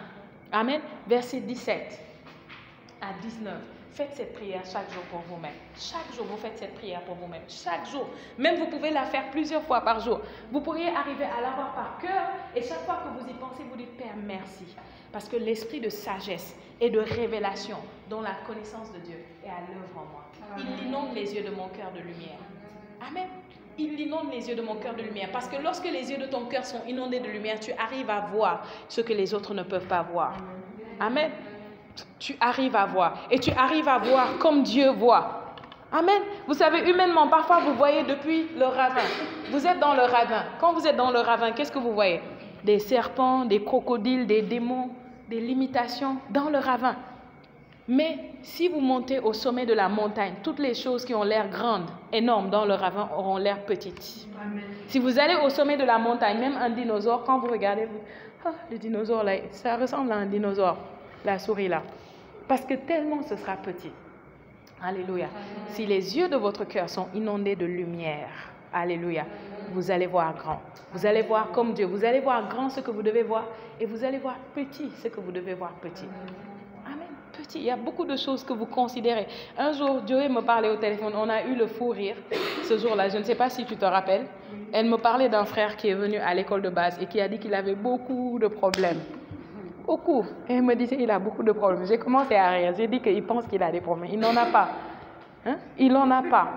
Amen. Verset 17 à 19. Faites cette prière chaque jour pour vous-même. Chaque jour, vous faites cette prière pour vous-même. Chaque jour. Même vous pouvez la faire plusieurs fois par jour. Vous pourriez arriver à l'avoir par cœur. Et chaque fois que vous y pensez, vous dites, Père, merci. Parce que l'esprit de sagesse et de révélation dont la connaissance de Dieu est à l'œuvre en moi. Il inonde les yeux de mon cœur de lumière. Amen. Il inonde les yeux de mon cœur de lumière. Parce que lorsque les yeux de ton cœur sont inondés de lumière, tu arrives à voir ce que les autres ne peuvent pas voir. Amen. Tu arrives à voir. Et tu arrives à voir comme Dieu voit. Amen. Vous savez, humainement, parfois vous voyez depuis le ravin. Vous êtes dans le ravin. Quand vous êtes dans le ravin, qu'est-ce que vous voyez? Des serpents, des crocodiles, des démons, des limitations dans le ravin. Mais si vous montez au sommet de la montagne, toutes les choses qui ont l'air grandes, énormes dans le ravin auront l'air petites. Amen. Si vous allez au sommet de la montagne, même un dinosaure, quand vous regardez, vous, le dinosaure là, ça ressemble à un dinosaure, la souris là. Parce que tellement ce sera petit. Alléluia. Amen. Si les yeux de votre cœur sont inondés de lumière, alléluia, vous allez voir grand. Vous allez voir comme Dieu. Vous allez voir grand ce que vous devez voir et vous allez voir petit ce que vous devez voir petit. Amen. Petit. Il y a beaucoup de choses que vous considérez. Un jour, Joey me parlait au téléphone. On a eu le fou rire ce jour-là. Je ne sais pas si tu te rappelles. Elle me parlait d'un frère qui est venu à l'école de base et qui a dit qu'il avait beaucoup de problèmes. Beaucoup. Et elle me disait qu'il a beaucoup de problèmes. J'ai commencé à rire. J'ai dit qu'il pense qu'il a des problèmes. Il n'en a pas. Hein? Il n'en a pas.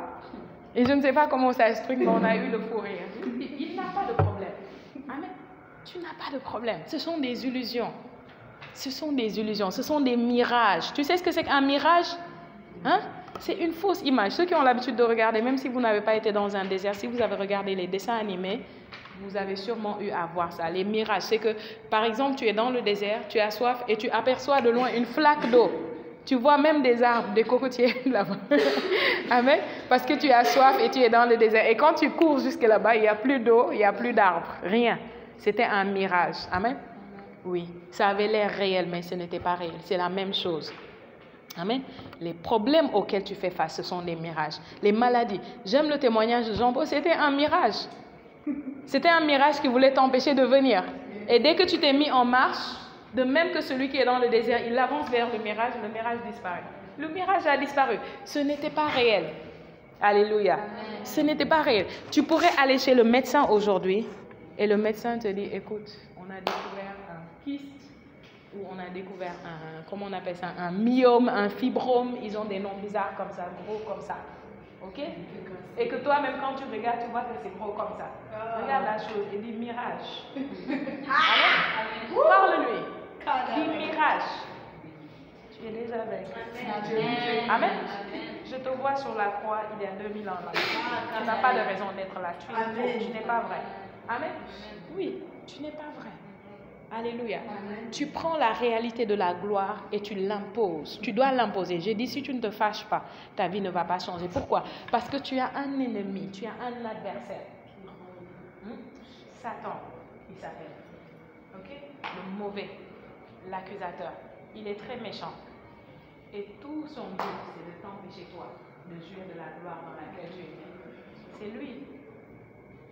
Et je ne sais pas comment ça se truc, mais on a eu le fou rire. Il n'a pas de problème. Amen. Tu n'as pas de problème. Ce sont des illusions. Ce sont des illusions. Ce sont des mirages. Tu sais ce que c'est qu'un mirage? Hein? C'est une fausse image. Ceux qui ont l'habitude de regarder, même si vous n'avez pas été dans un désert, si vous avez regardé les dessins animés, vous avez sûrement eu à voir ça. Les mirages, c'est que, par exemple, tu es dans le désert, tu as soif et tu aperçois de loin une flaque d'eau. Tu vois même des arbres, des cocotiers là-bas. Amen. Parce que tu as soif et tu es dans le désert. Et quand tu cours jusque là-bas, il n'y a plus d'eau, il n'y a plus d'arbres, rien. C'était un mirage. Amen. Oui, ça avait l'air réel, mais ce n'était pas réel. C'est la même chose. Amen. Les problèmes auxquels tu fais face, ce sont des mirages. Les maladies. J'aime le témoignage de Jean-Paul, c'était un mirage. C'était un mirage qui voulait t'empêcher de venir. Et dès que tu t'es mis en marche, de même que celui qui est dans le désert, il avance vers le mirage disparaît. Le mirage a disparu. Ce n'était pas réel. Alléluia. Ce n'était pas réel. Tu pourrais aller chez le médecin aujourd'hui et le médecin te dit, écoute, on a découvert un kyste ou on a découvert comment on appelle ça, un myome, un fibrome. Ils ont des noms bizarres comme ça, gros comme ça. Ok? Et que toi-même, quand tu regardes, tu vois que c'est gros comme ça. Regarde la chose et dis mirage. Amen. Parle-lui. Dis mirage. Tu es déjà avec. Amen. Je te vois sur la croix il y a 2000 ans là. Tu n'as pas de raison d'être là. Tu n'es pas vrai. Amen. Oui, tu n'es pas vrai. Alléluia. Amen. Tu prends la réalité de la gloire et tu l'imposes. Tu dois l'imposer. J'ai dit, si tu ne te fâches pas, ta vie ne va pas changer. Pourquoi? Parce que tu as un ennemi, tu as un adversaire. Satan, il s'appelle. Ok? Le mauvais. l'accusateur. Il est très méchant. Et tout son but, c'est de t'empêcher, toi, de jouir de la gloire dans laquelle tu es né. C'est lui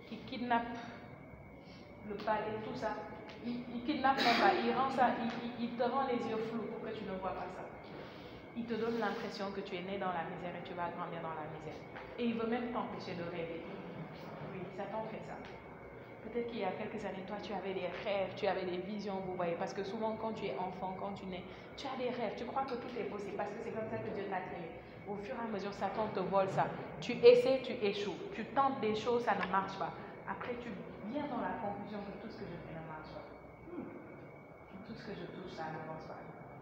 qui kidnappe le palais, tout ça. Il kidnappe ton palais, il rend ça, il te rend les yeux flous pour que tu ne vois pas ça. Il te donne l'impression que tu es né dans la misère et tu vas grandir dans la misère. Et il veut même t'empêcher de rêver. Oui, Satan fait ça. Peut-être qu'il y a quelques années, toi, tu avais des rêves, tu avais des visions, vous voyez. Parce que souvent, quand tu es enfant, quand tu nais, tu as des rêves. Tu crois que tout est possible parce que c'est comme ça que Dieu t'a créé. Au fur et à mesure, Satan te vole ça. Tu essaies, tu échoues. Tu tentes des choses, ça ne marche pas. Après, tu viens dans la conclusion que tout ce que je fais ne marche pas. Tout ce que je touche, ça n'avance pas.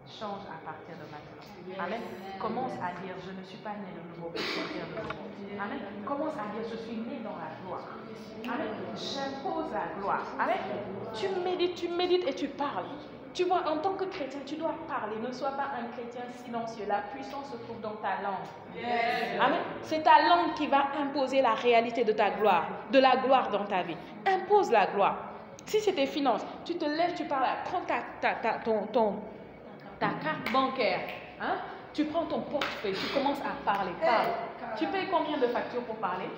Change à partir de maintenant. Amen. Commence à dire, je ne suis pas né de nouveau pour sortir de nouveau. Amen. Commence à dire, je suis né dans la gloire. Amen. J'impose la gloire. Amen. Tu médites et tu parles. Tu vois, en tant que chrétien, tu dois parler. Ne sois pas un chrétien silencieux. La puissance se trouve dans ta langue. Amen. C'est ta langue qui va imposer la réalité de ta gloire, de la gloire dans ta vie. Impose la gloire. Si c'est tes finances, tu te lèves, tu parles, prends ta carte bancaire, hein? Tu prends ton portefeuille, tu commences à parler. Parle. Tu payes combien de factures pour parler?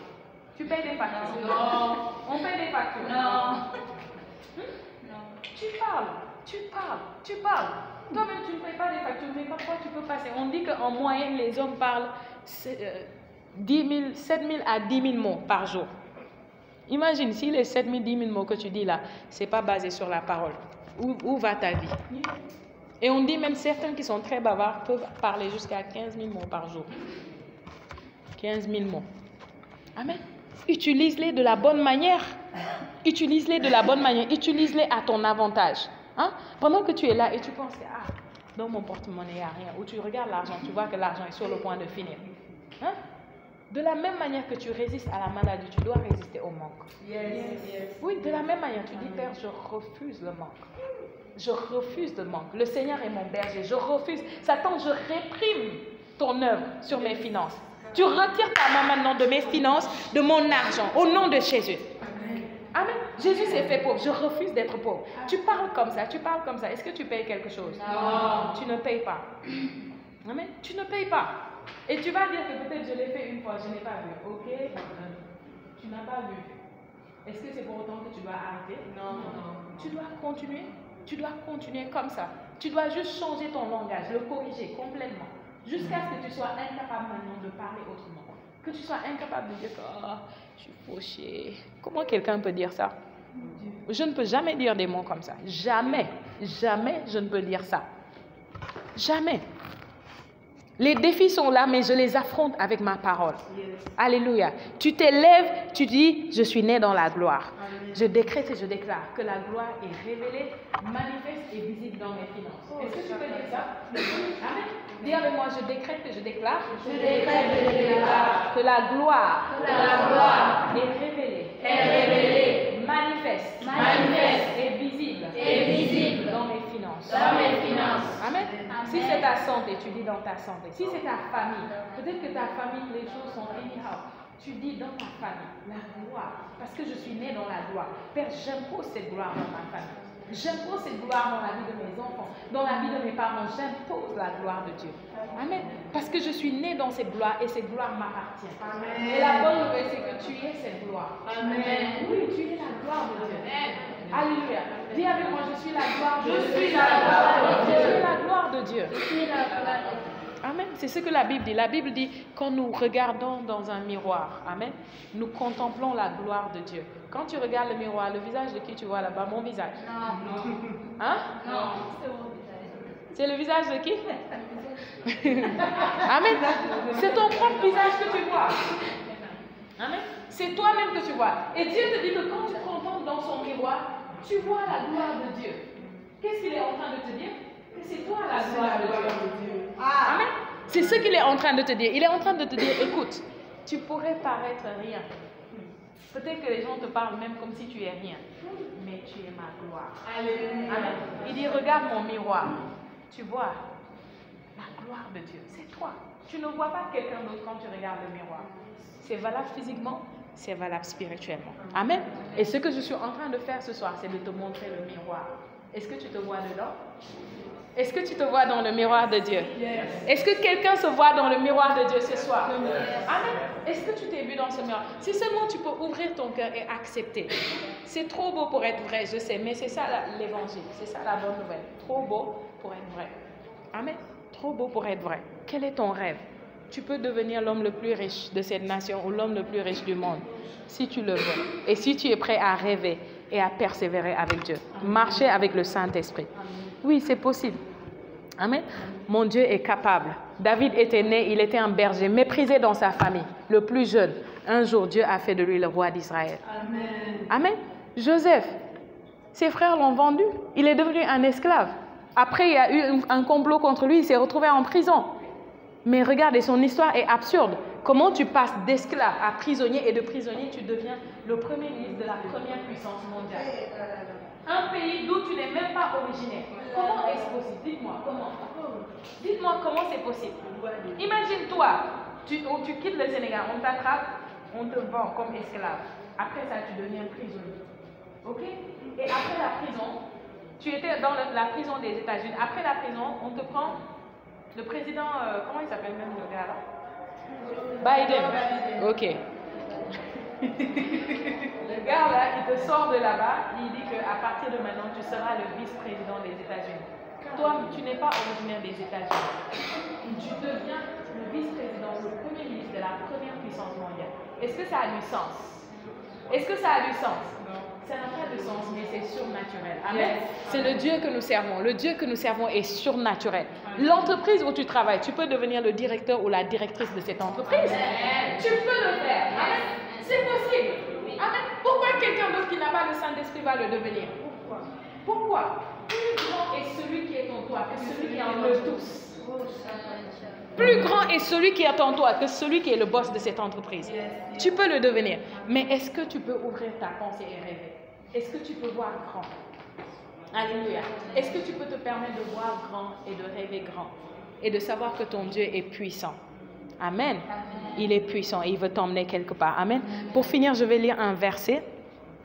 Tu payes des factures? Non. On paye des factures? Non. Tu parles. Toi-même, tu ne payes pas des factures, mais parfois tu peux passer. On dit qu'en moyenne, les hommes parlent 7 000 à 10 000 mots par jour. Imagine, si les 7 000, 10 000 mots que tu dis là, ce n'est pas basé sur la parole. Où va ta vie? Et on dit même certains qui sont très bavards peuvent parler jusqu'à 15 000 mots par jour. 15 000 mots. Amen. Utilise-les de la bonne manière. Utilise-les de la bonne manière. Utilise-les à ton avantage. Hein? Pendant que tu es là et tu penses, dans mon porte-monnaie, il n'y a rien. Ou tu regardes l'argent, tu vois que l'argent est sur le point de finir. Hein? De la même manière que tu résistes à la maladie, tu dois résister au manque. Oui, de la même manière, tu dis, Père, je refuse le manque. Je refuse le manque. Le Seigneur est mon berger. Je refuse. Satan, je réprime ton œuvre sur mes finances. Tu retires ta main maintenant de mes finances, de mon argent, au nom de Jésus. Amen. Jésus s'est fait pauvre. Je refuse d'être pauvre. Tu parles comme ça. Est-ce que tu payes quelque chose? Non. Tu ne payes pas. Amen. Tu ne payes pas. Et tu vas dire que peut-être je l'ai fait une fois, je n'ai pas vu. Ok? Tu n'as pas vu. Est-ce que c'est pour autant que tu dois arrêter? Non. Tu dois continuer. Tu dois continuer comme ça. Tu dois juste changer ton langage, le corriger complètement. Jusqu'à ce que tu sois incapable maintenant de parler autrement. Que tu sois incapable de dire que je suis fauché. Comment quelqu'un peut dire ça? Je ne peux jamais dire des mots comme ça. Jamais je ne peux dire ça. Jamais. Les défis sont là, mais je les affronte avec ma parole. Alléluia. Tu t'élèves, tu dis, je suis né dans la gloire. Je décrète et je déclare que la gloire est révélée, manifeste et visible dans mes finances. Est-ce que tu peux dire ça? Amen. Dis avec moi, je décrète et je déclare. Je décrète et je déclare que la gloire est révélée, manifeste et visible dans mes finances. Amen. Si c'est ta santé, tu dis dans ta santé. Si c'est ta famille, peut-être que ta famille, les choses sont anyhow. Tu dis dans ma famille, la gloire, parce que je suis née dans la gloire. Père, j'impose cette gloire dans ma famille. J'impose cette gloire dans la vie de mes enfants, dans la vie de mes parents. J'impose la gloire de Dieu. Amen. Parce que je suis née dans cette gloire et cette gloire m'appartient. Et la bonne nouvelle, c'est que tu es cette gloire. Amen. Oui, tu es la gloire de Dieu. Alléluia. Dis avec moi, je suis la gloire de Dieu. Je suis la gloire de Dieu. Amen. C'est ce que la Bible dit. La Bible dit, quand nous regardons dans un miroir, amen, nous contemplons la gloire de Dieu. Quand tu regardes le miroir, le visage de qui tu vois là-bas? Mon visage. Non. Hein? Non. C'est le visage de qui? Amen. C'est ton propre visage que tu vois. Amen. C'est toi-même que tu vois. Et Dieu te dit que quand tu te contemples dans son miroir, tu vois la gloire de Dieu. Qu'est-ce qu'il est en train de te dire? Que c'est toi la gloire de Dieu. Amen. C'est ce qu'il est en train de te dire. Il est en train de te dire, écoute, tu pourrais paraître rien. Peut-être que les gens te parlent même comme si tu es rien. Mais tu es ma gloire. Amen. Il dit, regarde mon miroir. Tu vois la gloire de Dieu. C'est toi. Tu ne vois pas quelqu'un d'autre quand tu regardes le miroir. C'est valable physiquement, c'est valable spirituellement. Amen. Et ce que je suis en train de faire ce soir, c'est de te montrer le miroir. Est-ce que tu te vois dedans? Est-ce que tu te vois dans le miroir de Dieu? Est-ce que quelqu'un se voit dans le miroir de Dieu ce soir? Amen. Est-ce que tu t'es vu dans ce miroir? Si seulement tu peux ouvrir ton cœur et accepter. C'est trop beau pour être vrai, je sais, mais c'est ça l'évangile, c'est ça la bonne nouvelle. Trop beau pour être vrai. Amen. Trop beau pour être vrai. Quel est ton rêve? Tu peux devenir l'homme le plus riche de cette nation ou l'homme le plus riche du monde, si tu le veux. Et si tu es prêt à rêver et à persévérer avec Dieu. Marcher avec le Saint-Esprit. Oui, c'est possible. Amen. Mon Dieu est capable. David était né, il était un berger, méprisé dans sa famille, le plus jeune. Un jour, Dieu a fait de lui le roi d'Israël. Amen. Amen. Joseph, ses frères l'ont vendu. Il est devenu un esclave. Après, il y a eu un complot contre lui, il s'est retrouvé en prison. Mais regardez, son histoire est absurde. Comment tu passes d'esclave à prisonnier et de prisonnier, tu deviens le premier ministre de la première puissance mondiale. Un pays d'où tu n'es même pas originaire. Comment est-ce possible? Dites-moi, comment? Dites-moi comment c'est possible. Imagine-toi, tu quittes le Sénégal, on t'attrape, on te vend comme esclave. Après ça, tu deviens prisonnier. Ok? Et après la prison, tu étais dans la prison des États-Unis. Après la prison, on te prend le président, comment il s'appelle même le gars là? Biden. Ok. Le gars là, il te sort de là-bas, il dit qu'à partir de maintenant, tu seras le vice-président des États-Unis. Toi, tu n'es pas originaire des États-Unis. Tu deviens le vice-président, le premier ministre de la première puissance mondiale. Est-ce que ça a du sens? Est-ce que ça a du sens? Non. Ça n'a pas de sens, mais c'est surnaturel. Amen. C'est le Dieu que nous servons. Le Dieu que nous servons est surnaturel. L'entreprise où tu travailles, tu peux devenir le directeur ou la directrice de cette entreprise. Amen. Tu peux le faire. Amen. C'est possible. Amen. Pourquoi quelqu'un d'autre qui n'a pas le Saint-Esprit va le devenir? Pourquoi? Plus grand est celui qui est en toi que celui qui est en nous tous. Plus grand est celui qui est en toi que celui qui est le boss de cette entreprise. Tu peux le devenir. Mais est-ce que tu peux ouvrir ta pensée et rêver? Est-ce que tu peux voir grand? Alléluia. Est-ce que tu peux te permettre de voir grand et de rêver grand? Et de savoir que ton Dieu est puissant. Amen. Il est puissant et il veut t'emmener quelque part. Amen. Pour finir, je vais lire un verset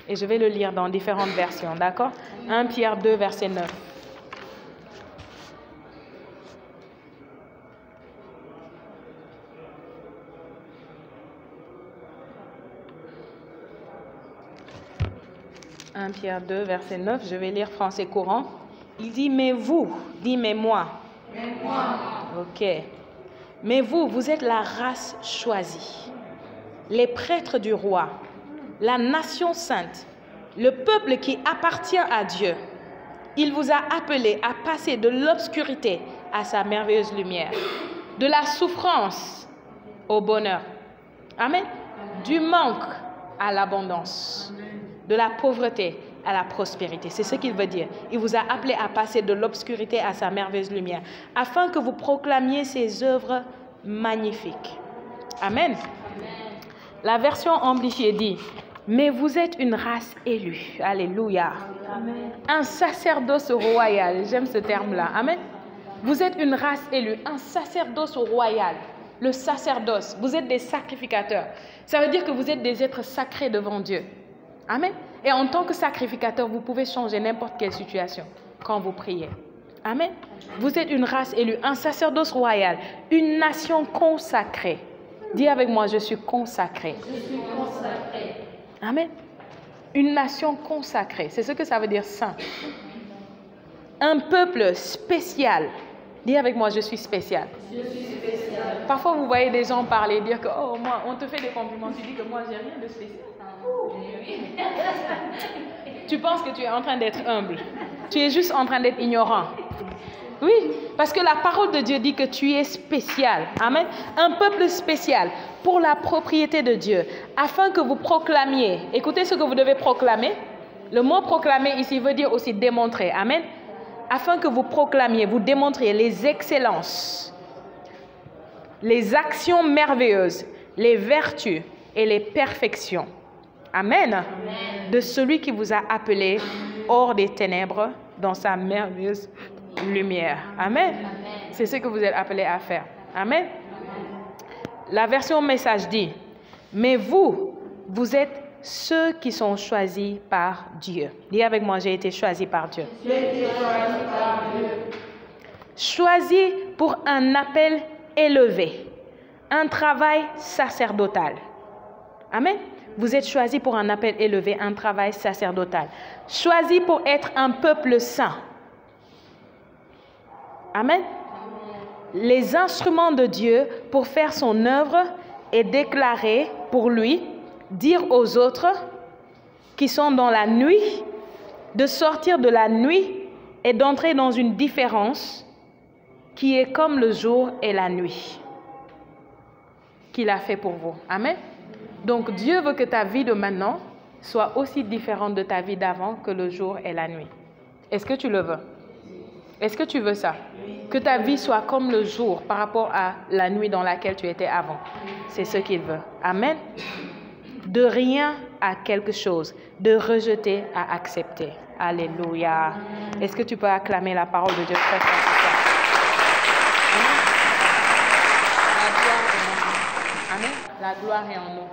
et je vais le lire dans différentes versions. D'accord? 1 Pierre 2, verset 9. « 1 Pierre 2, verset 9, je vais lire français courant. Il dit, mais vous, dit mais moi. Mais moi. Ok. Mais vous, vous êtes la race choisie, les prêtres du roi, la nation sainte, le peuple qui appartient à Dieu. Il vous a appelé à passer de l'obscurité à sa merveilleuse lumière, de la souffrance au bonheur. Amen. Du manque à l'abondance, de la pauvreté à la prospérité. C'est ce qu'il veut dire. Il vous a appelé à passer de l'obscurité à sa merveilleuse lumière, afin que vous proclamiez ses œuvres magnifiques. Amen. Amen. La version amplifiée dit, mais vous êtes une race élue. Alléluia. Amen. Un sacerdoce royal. J'aime ce terme-là. Amen. Vous êtes une race élue, un sacerdoce royal. Le sacerdoce, vous êtes des sacrificateurs. Ça veut dire que vous êtes des êtres sacrés devant Dieu. Amen. Et en tant que sacrificateur, vous pouvez changer n'importe quelle situation quand vous priez. Amen. Vous êtes une race élue, un sacerdoce royal, une nation consacrée. Dis avec moi, je suis consacré. Je suis consacré. Amen. Une nation consacrée, c'est ce que ça veut dire saint. Un peuple spécial. Dis avec moi, je suis spécial. Je suis spécial. Parfois, vous voyez des gens parler, dire que, oh, moi, on te fait des compliments, tu dis que moi, j'ai rien de spécial. Tu penses que tu es en train d'être humble. Tu es juste en train d'être ignorant. Oui, parce que la parole de Dieu dit que tu es spécial. Amen. Un peuple spécial pour la propriété de Dieu, afin que vous proclamiez. Écoutez ce que vous devez proclamer. Le mot proclamer ici veut dire aussi démontrer. Amen. Afin que vous proclamiez, vous démontriez les excellences, les actions merveilleuses, les vertus et les perfections. Amen. Amen. De celui qui vous a appelé hors des ténèbres dans sa merveilleuse lumière. Amen. Amen. C'est ce que vous êtes appelés à faire. Amen. Amen. La version message dit, mais vous, vous êtes ceux qui sont choisis par Dieu. Dis avec moi, j'ai été choisi par Dieu. J'ai été choisi par Dieu. Choisi pour un appel élevé, un travail sacerdotal. Amen. Vous êtes choisi pour un appel élevé, un travail sacerdotal. Choisi pour être un peuple saint. Amen. Les instruments de Dieu pour faire son œuvre et déclarer pour lui, dire aux autres qui sont dans la nuit, de sortir de la nuit et d'entrer dans une différence qui est comme le jour et la nuit qu'il a fait pour vous. Amen. Donc Dieu veut que ta vie de maintenant soit aussi différente de ta vie d'avant que le jour et la nuit. Est-ce que tu le veux? Est-ce que tu veux ça? Que ta vie soit comme le jour par rapport à la nuit dans laquelle tu étais avant. C'est ce qu'il veut. Amen. De rien à quelque chose, de rejeter à accepter. Alléluia. Est-ce que tu peux acclamer la parole de Dieu très fort? Amen. La gloire est en nous.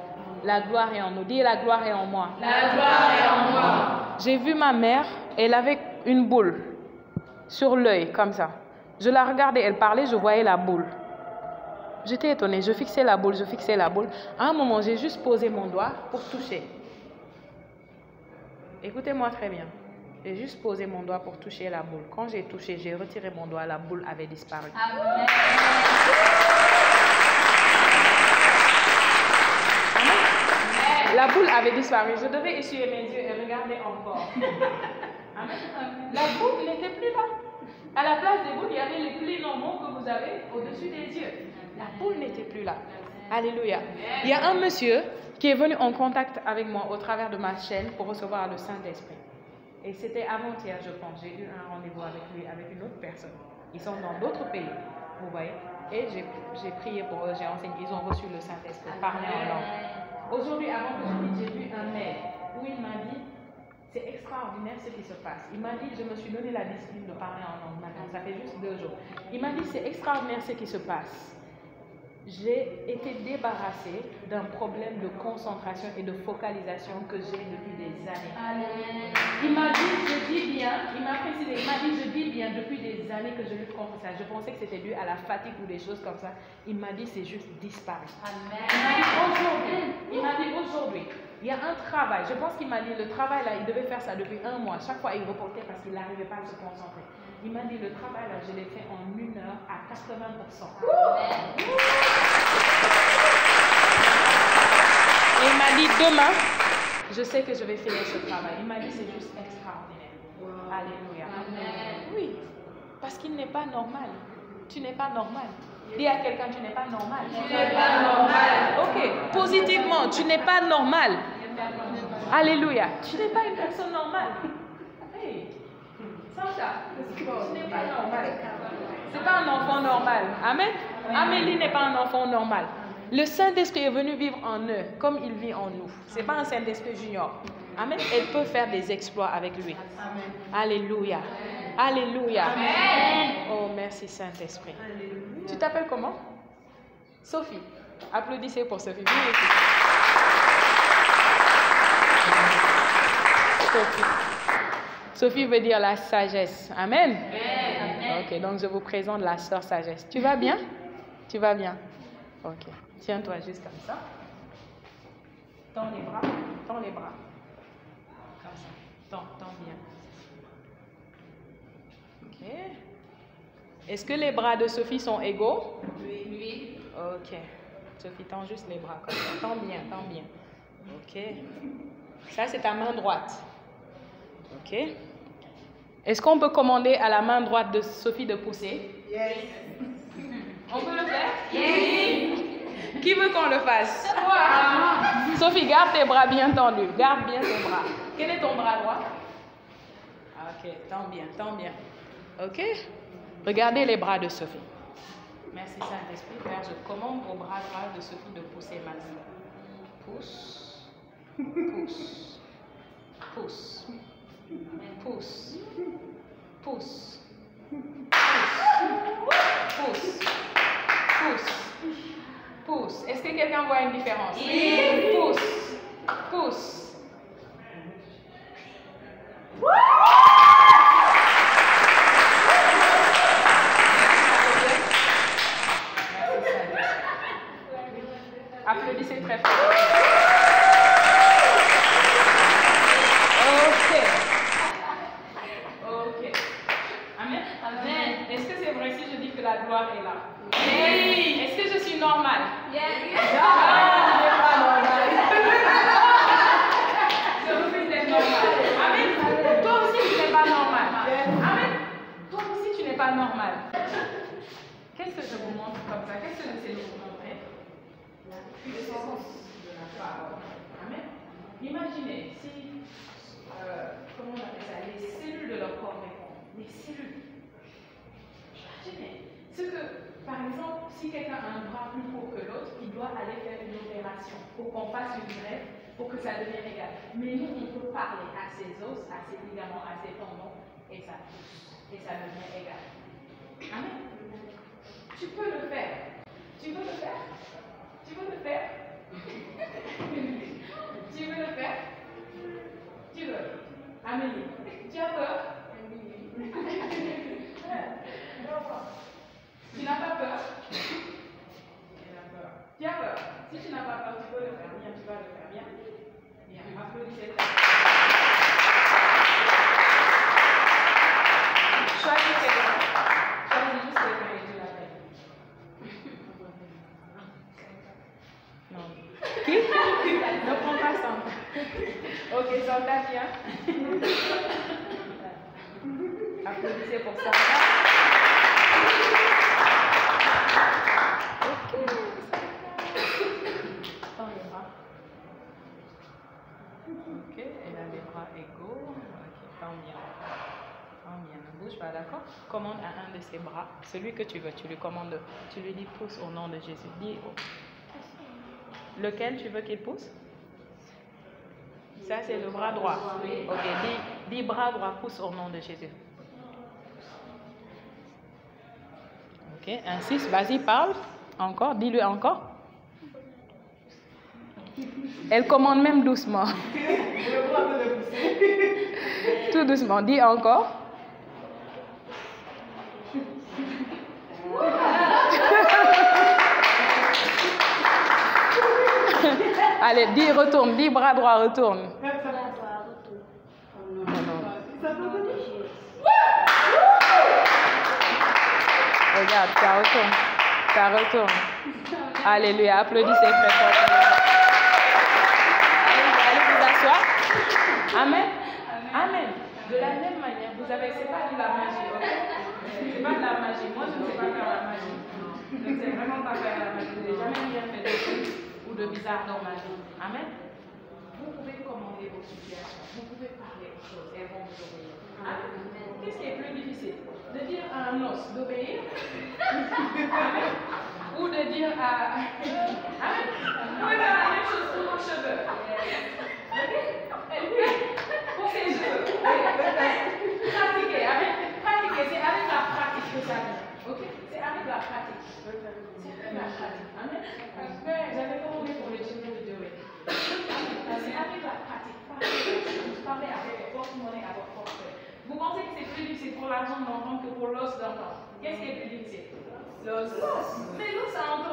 La gloire est en nous. Dis, la gloire est en moi. La gloire est en moi. J'ai vu ma mère, elle avait une boule sur l'œil, comme ça. Je la regardais, elle parlait, je voyais la boule. J'étais étonnée, je fixais la boule, À un moment, j'ai juste posé mon doigt pour toucher. Écoutez-moi très bien. J'ai juste posé mon doigt pour toucher la boule. Quand j'ai touché, j'ai retiré mon doigt, la boule avait disparu. Amen. La boule avait disparu. Je devais essuyer mes yeux et regarder encore. Amen. La boule n'était plus là. À la place des boules, il y avait les plis normaux que vous avez au-dessus des yeux. La boule n'était plus là. Alléluia. Il y a un monsieur qui est venu en contact avec moi au travers de ma chaîne pour recevoir le Saint-Esprit. Et c'était avant-hier, je pense. J'ai eu un rendez-vous avec lui, avec une autre personne. Ils sont dans d'autres pays, vous voyez. Et j'ai prié pour eux, j'ai enseigné. Ils ont reçu le Saint-Esprit, parlé en langue. Aujourd'hui, avant que je dise, j'ai vu un mail où il m'a dit, c'est extraordinaire ce qui se passe. Il m'a dit, je me suis donné la discipline de parler en langue maintenant, ça fait juste 2 jours. Il m'a dit, c'est extraordinaire ce qui se passe. J'ai été débarrassée d'un problème de concentration et de focalisation que j'ai depuis des années. Amen. Il m'a dit, je dis bien, il m'a précisé, il m'a dit, je dis bien depuis des années que je lutte contre ça. Je pensais que c'était dû à la fatigue ou des choses comme ça. Il m'a dit, c'est juste disparu. Amen. Il m'a dit aujourd'hui, il y a un travail. Je pense qu'il m'a dit, le travail là, il devait faire ça depuis 1 mois. Chaque fois, il reportait parce qu'il n'arrivait pas à se concentrer. Il m'a dit, le travail là, je l'ai fait en 1 heure à 80%. Et il m'a dit, demain, je sais que je vais finir ce travail. Il m'a dit, c'est juste extraordinaire. Alléluia. Amen. Oui, parce qu'il n'est pas normal. Tu n'es pas normal. Dis à quelqu'un, tu n'es pas normal. Tu n'es pas normal. Ok, positivement, tu n'es pas normal. Alléluia. Tu n'es pas une personne normale. Hey, Sacha, tu n'es pas normal. Ce n'est pas un enfant normal. Amen. Amélie n'est pas un enfant normal. Le Saint-Esprit est venu vivre en eux comme il vit en nous. Ce n'est pas un Saint-Esprit junior. Amen. Elle peut faire des exploits avec lui. Amen. Alléluia. Alléluia. Amen. Oh, merci Saint-Esprit. Tu t'appelles comment? Sophie. Applaudissez pour Sophie. Viens ici. Sophie. Sophie veut dire la sagesse. Amen. Amen. Ok, donc je vous présente la sœur sagesse. Tu vas bien? Tu vas bien? Ok. Tiens-toi juste comme ça. Tends les bras. Tends les bras. Comme ça. Tends bien. Ok. Est-ce que les bras de Sophie sont égaux? Oui. Ok. Sophie, tends juste les bras comme ça. Tends bien, tends bien. Ok. Ça, c'est ta main droite. Ok. Est-ce qu'on peut commander à la main droite de Sophie de pousser? Yes. On peut le faire? Yes. Qui veut qu'on le fasse? Toi. Sophie, garde tes bras bien tendus. Garde bien tes bras. Quel est ton bras droit? Ok, tends bien, tends bien. Ok. Regardez les bras de Sophie. Merci Saint-Esprit. Père, je commande au bras droit de Sophie de pousser maintenant. Pousse. Pousse. Pousse. Pousse. Pousse. Pousse. Pousse. Pousse. Est-ce que quelqu'un voit une différence? Oui. Pousse. Pousse. Applaudissez très fort. Ok. Amen. Amen. Est-ce que c'est vrai si je dis que la gloire est là? Oui. Est-ce que je suis normale? Yes. Je refuse d'être normale. Amen. Toi aussi, tu n'es pas normal. Amen. Toi aussi, tu n'es pas normal. Qu'est-ce que je vous montre comme ça? Qu'est-ce que j'essaie de vous montrer? La puissance de la parole. Amen. Imaginez si, comment on appelle ça, les cellules de leur corps répondent. Les cellules. Imaginez. Ce que, par exemple, si quelqu'un a un bras plus court que l'autre, il doit aller faire une opération pour qu'on fasse une greffe pour que ça devienne égal. Mais nous, on peut parler à ses os, à ses ligaments, à ses tendons, et ça pousse. Et ça devient égal. Amen. Tu peux le faire. Tu veux le faire? Tu veux le faire? Tu veux le faire? Tu veux? Amélie, tu as peur? Tu n'as pas peur? Tu as peur? Si tu n'as pas peur, tu peux le faire. Bien, tu vas le faire. Bien. Bien. Applaudissez. Choisis quelqu'un. Choisis juste quelqu'un et Dieu l'appelle. Non. Qui? Ne prends pas Santa. Ok, Santa, viens. Applaudissez pour Santa. Ok. Tends les bras. Ok, elle a les bras égaux. Ok, tends bien. Tends bien. Ne bouge pas, d'accord? Commande à un de ses bras, celui que tu veux, tu lui commandes, tu lui dis pousse au nom de Jésus. Dis lequel tu veux qu'il pousse? Ça, c'est le bras droit. Ok, dis bras droit, pousse au nom de Jésus. Ok, insiste, vas-y, parle. Encore, dis-lui encore. Elle commande même doucement. Tout doucement, dis encore. Allez, dis retourne, dis bras droit, retourne. Regarde, ça retourne. Ça retourne. Alléluia, applaudissez très fort. Allez vous asseoir. Amen. Amen. De la même manière, vous avez, c'est pas de la magie, ok? C'est pas de la magie. Moi, je ne sais pas faire la magie. Je ne sais vraiment pas faire la magie. Je n'ai jamais rien fait de plus ou de bizarre dans ma vie. Amen. Vous pouvez commander vos situations. Vous pouvez parler aux choses. Elles vont vous obéir. Amen. Qu'est-ce qui est plus difficile? De dire à un os d'obéir ou de dire à... Amen. Vous pouvez faire la même chose pour vos cheveux. Ok? Pour ses cheveux. Pratiquez. Pratiquez. C'est avec la pratique que ça vient. Ok? C'est avec la pratique. C'est avec la pratique. Amen. J'avais commandé pour les cheveux de Dieu. C'est avec la pratique. Parlez avec votre porte-monnaie à votre portefeuille. Vous pensez que c'est plus difficile pour l'argent d'entendre que pour l'os d'entendre? Qu'est-ce qui est plus difficile? L'os. Mais l'os a entendu.